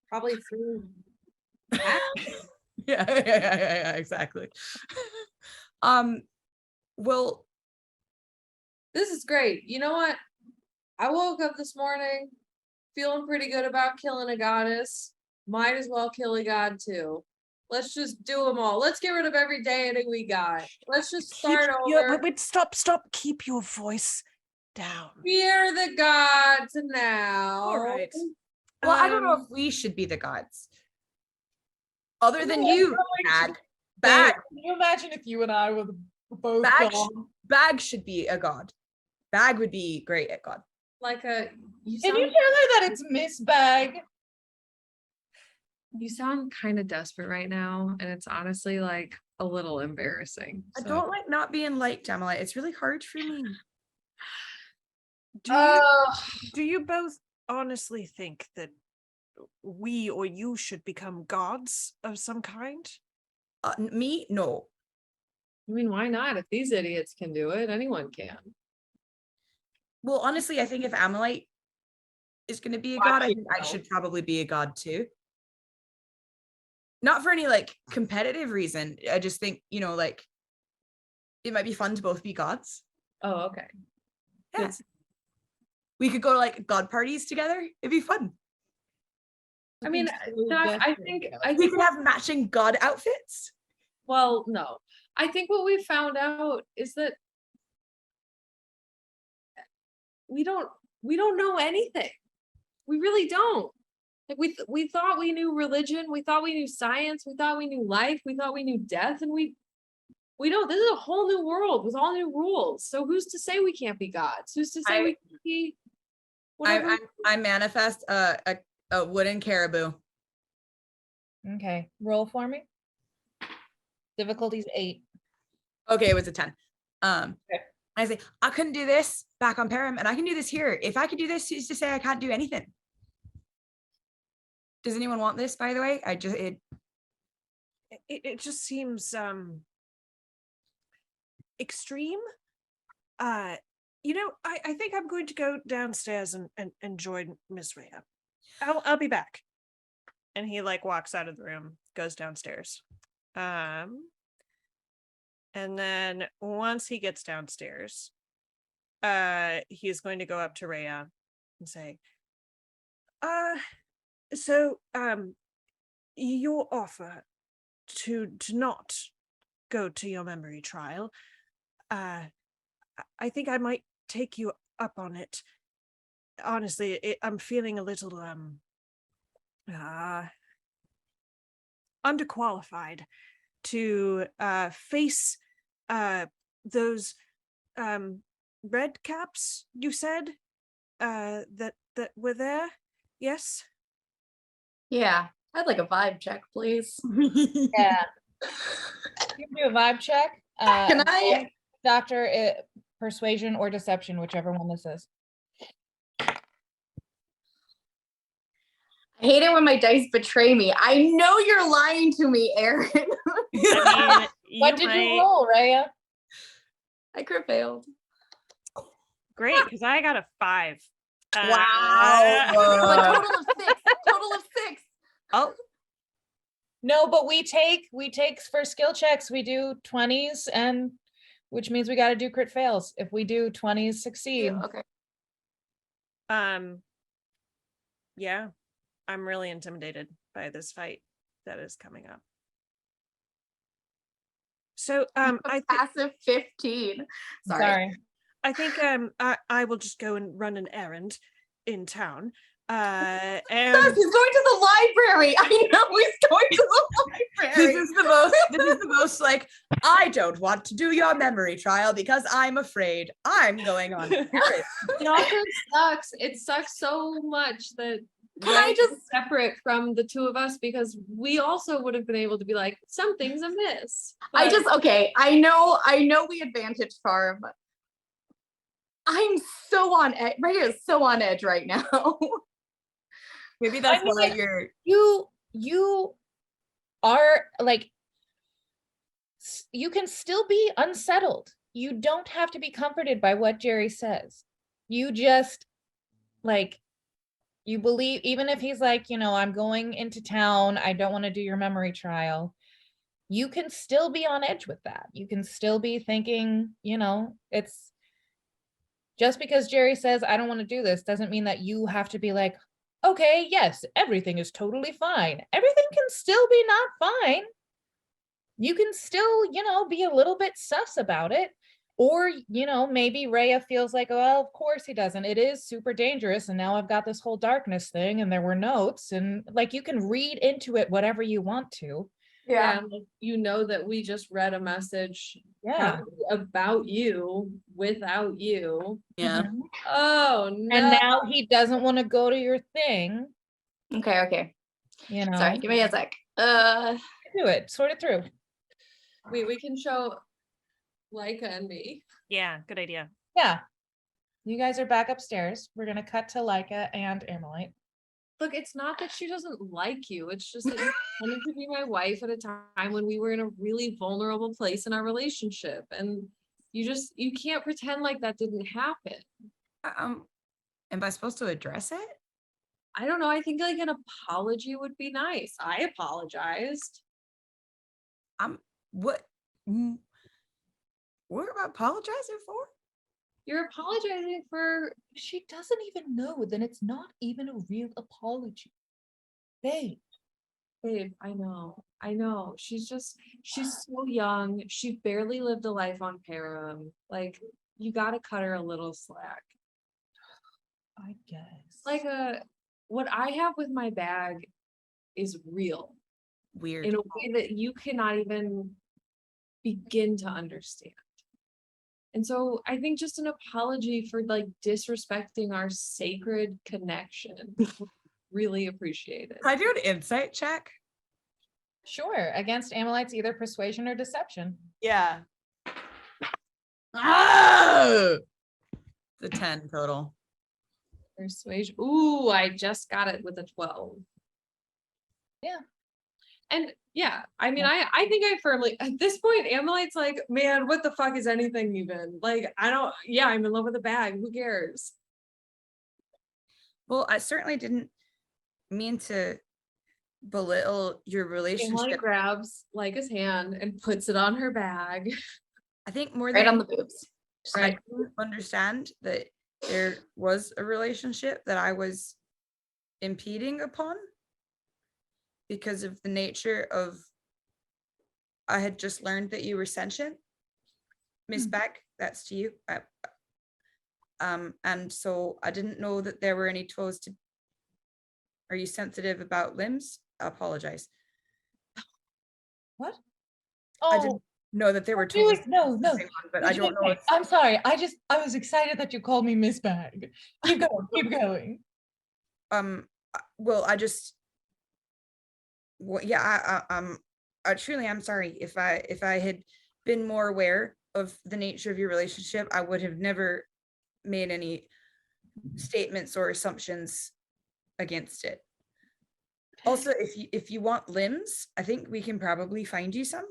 Probably through. Yeah, exactly. Well, This is great. You know what? I woke up this morning feeling pretty good about killing a goddess. Might as well kill a god too. Let's just do them all. Let's get rid of every deity we got. Let's just start over. Wait, stop. Keep your voice down. We're the gods now. All right. well, I don't know if we should be the gods. Other than you, Bag. Can you imagine if you and I were both Bag, gone? Bag should be a god. Bag would be great at god. Like a Can you tell her that it's Miss Bag? You sound kind of desperate right now, and it's honestly like a little embarrassing. I don't like not being liked, Ammolite. It's really hard for me. Do you both honestly think that we or you should become gods of some kind? Me? No. I mean, why not? If these idiots can do it, anyone can. Well, honestly, I think if Ammolite is going to be a god, I think I should probably be a god too. Not for any like competitive reason. I just think, like it might be fun to both be gods. Oh, okay. Yeah. We could go to like god parties together. It'd be fun. I mean, I think We could have matching god outfits. well, no. I think what we found out is that we don't know anything. We really don't. Like we thought we knew religion, we thought we knew science, we thought we knew life, we thought we knew death, and we don't. This is a whole new world with all new rules. So who's to say we can't be gods? Who's to say we can't be whatever? I manifest a wooden caribou. Okay, roll for me. Difficulty's 8. Okay, it was a 10. Okay. I say I couldn't do this back on Param, and I can do this here. If I could do this, who's to say I can't do anything? Does anyone want this, by the way? It just seems extreme. I think I'm going to go downstairs and join Miss Rhea. I'll be back. And he like walks out of the room, goes downstairs. And then once he gets downstairs, he's going to go up to Rhea and say, so your offer to not go to your memory trial, I think I might take you up on it. Honestly, I'm feeling a little underqualified to face those red caps you said that were there. Yes. Yeah, I'd like a vibe check, please. Yeah. You can do a vibe check. Can I? Doctor, persuasion or deception, whichever one this is. I hate it when my dice betray me. I know you're lying to me, Erin. I mean, What did you roll, Rhea? I crit failed. Great, because I got a 5. Wow. A total of 6. Total of 6. Oh, No, but we take for skill checks, we do 20s, and which means we got to do crit fails. If we do 20s, succeed. Okay. yeah, I'm really intimidated by this fight that is coming up. So, Passive 15. Sorry. I think I will just go and run an errand in town. Yes, And he's going to the library. I know he's going to the library. This is the most like, I don't want to do your memory trial because I'm afraid I'm going on errands. It also sucks. It sucks so much that Can I Ryan just- is separate from the two of us, because we also would have been able to be like, something's amiss. But Okay. I know we advantage farm. I'm so on edge. Rhea is so on edge right now. Maybe that's I mean, why you're You are like, you can still be unsettled. You don't have to be comforted by what Jerry says. You just like, you believe, even if he's like, I'm going into town, I don't want to do your memory trial. You can still be on edge with that. You can still be thinking, it's just because Jerry says, I don't want to do this, doesn't mean that you have to be like, okay, yes, everything is totally fine. Everything can still be not fine. You can still, be a little bit sus about it. Or, maybe Rhea feels like, well, of course he doesn't. It is super dangerous. And now I've got this whole darkness thing and there were notes, and like, you can read into it whatever you want to. yeah, like, that we just read a message Yeah. probably about you without you. yeah. Mhm. Oh no. And now he doesn't want to go to your thing. Okay. Sorry, give me a sec. Do it. Sort it through. we can show Leica and me. yeah, good idea. Yeah. You guys are back upstairs. We're going to cut to Leica and Ammolite. Look, it's not that she doesn't like you. It's just that you wanted to be my wife at a time when we were in a really vulnerable place in our relationship. And you can't pretend like that didn't happen. Am I supposed to address it? I don't know. I think like an apology would be nice. I apologized. What am I apologizing for? You're apologizing for. She doesn't even know, then it's not even a real apology. Babe. Babe, I know. She's so young. She barely lived a life on Param. Like, you gotta cut her a little slack. I guess. Like, what I have with my bag is real. Weird. In a way that you cannot even begin to understand. And so I think just an apology for like disrespecting our sacred connection. Really appreciate it. Can I do an insight check? Sure. Against Ammolite's either persuasion or deception. Yeah. Oh! The 10 total. Persuasion. Ooh, I just got it with a 12. Yeah. And yeah, I mean, I think I firmly, at this point, Ammolite's like, man, what the fuck is anything even? Like, I'm in love with a bag. Who cares? Well, I certainly didn't mean to belittle your Ammolite relationship. grabs Leica's hand and puts it on her bag. I think more Right than on the boobs. I do understand that there was a relationship that I was impeding upon because of the nature of, I had just learned that you were sentient. Miss Beck, that's to you. And so I didn't know that there were any toes to. Are you sensitive about limbs? I apologize. What? I Oh, didn't know that there were do toes. it. No. But I don't know. I'm sorry. I was excited that you called me Miss Bag. Keep going. Well, Well, yeah, truly, I'm sorry if I had been more aware of the nature of your relationship, I would have never made any statements or assumptions against it. Also, if you want limbs, I think we can probably find you some.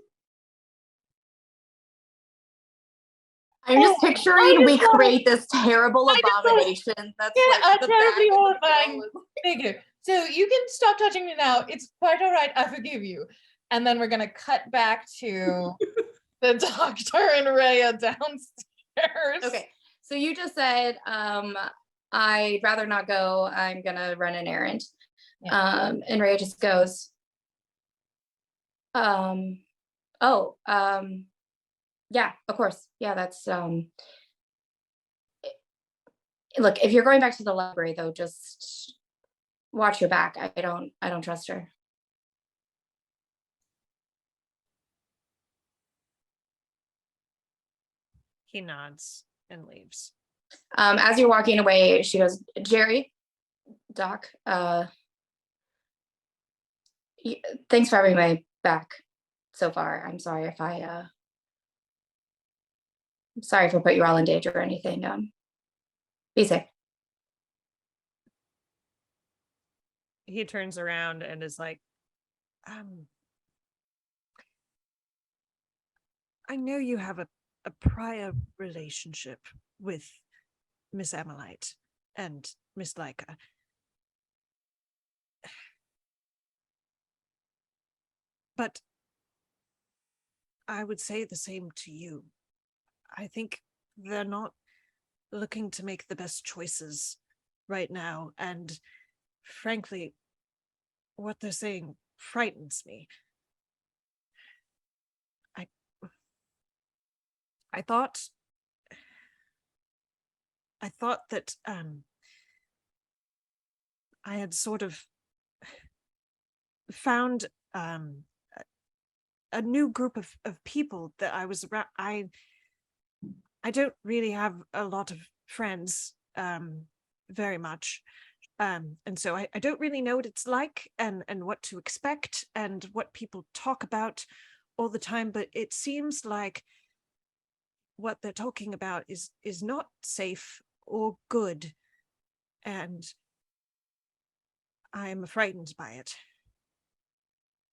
I'm just I picturing we just wanna- create this terrible I just wanna abomination that's get like a the back terribly of the horrifying middle. figure. So you can stop touching me now. It's quite all right. I forgive you. And then we're gonna cut back to the doctor and Rhea downstairs. Okay, so you just said, I'd rather not go. I'm gonna run an errand. Yeah. And Rhea just goes, yeah, of course. Yeah, that's look, if you're going back to the library though, just watch your back. I don't trust her. He nods and leaves. As you're walking away, she goes, Jerry, Doc, thanks for having my back so far. I'm sorry if I'm sorry if I put you all in danger or anything. Be safe. He turns around and is like, I know you have a prior relationship with Miss Ammolite and Miss Leica. But I would say the same to you. I think they're not looking to make the best choices right now, and frankly, what they're saying frightens me. I thought that I had sort of found a new group of people that I was around. I don't really have a lot of friends, very much. And so I don't really know what it's like and what to expect and what people talk about all the time, but it seems like what they're talking about is not safe or good, and I'm frightened by it.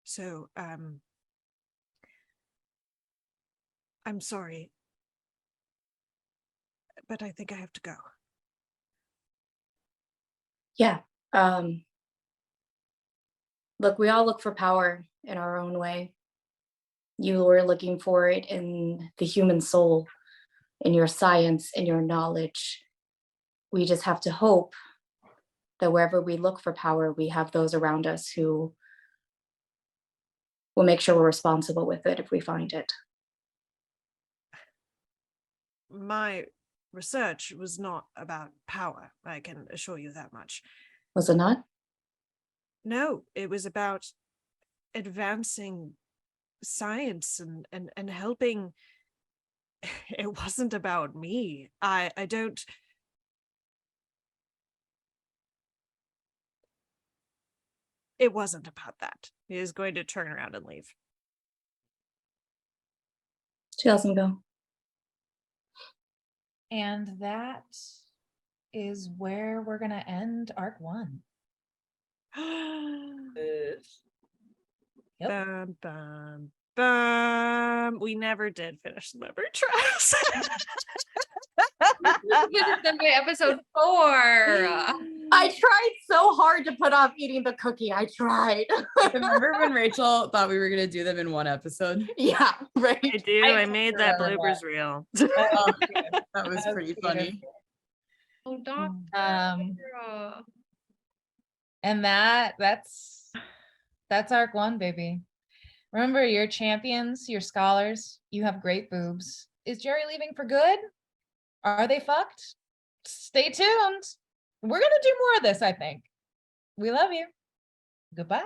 So I'm sorry, but I think I have to go. Yeah. Look, we all look for power in our own way. You were looking for it in the human soul, in your science, in your knowledge. We just have to hope that wherever we look for power, we have those around us who will make sure we're responsible with it if we find it. My research was not about power, I can assure you that much. Was it not? No, it was about advancing science and helping. It wasn't about me. I don't. It wasn't about that. He is going to turn around and leave. She lets him go. And that is where we're gonna end Arc 1. Yep. Bum, bum, bum. We never did finish the memory trails. Then by episode 4. I tried so hard to put off eating the cookie. I tried. Remember when Rachel thought we were gonna do them in one episode? Yeah, right. I do. I made that remember bloopers reel. Oh, that was pretty funny. Oh, Doc. And that's Arc 1, baby. Remember, you're champions, you're scholars, you have great boobs. Is Jerry leaving for good? Are they fucked? Stay tuned. We're gonna do more of this, I think. We love you. Goodbye.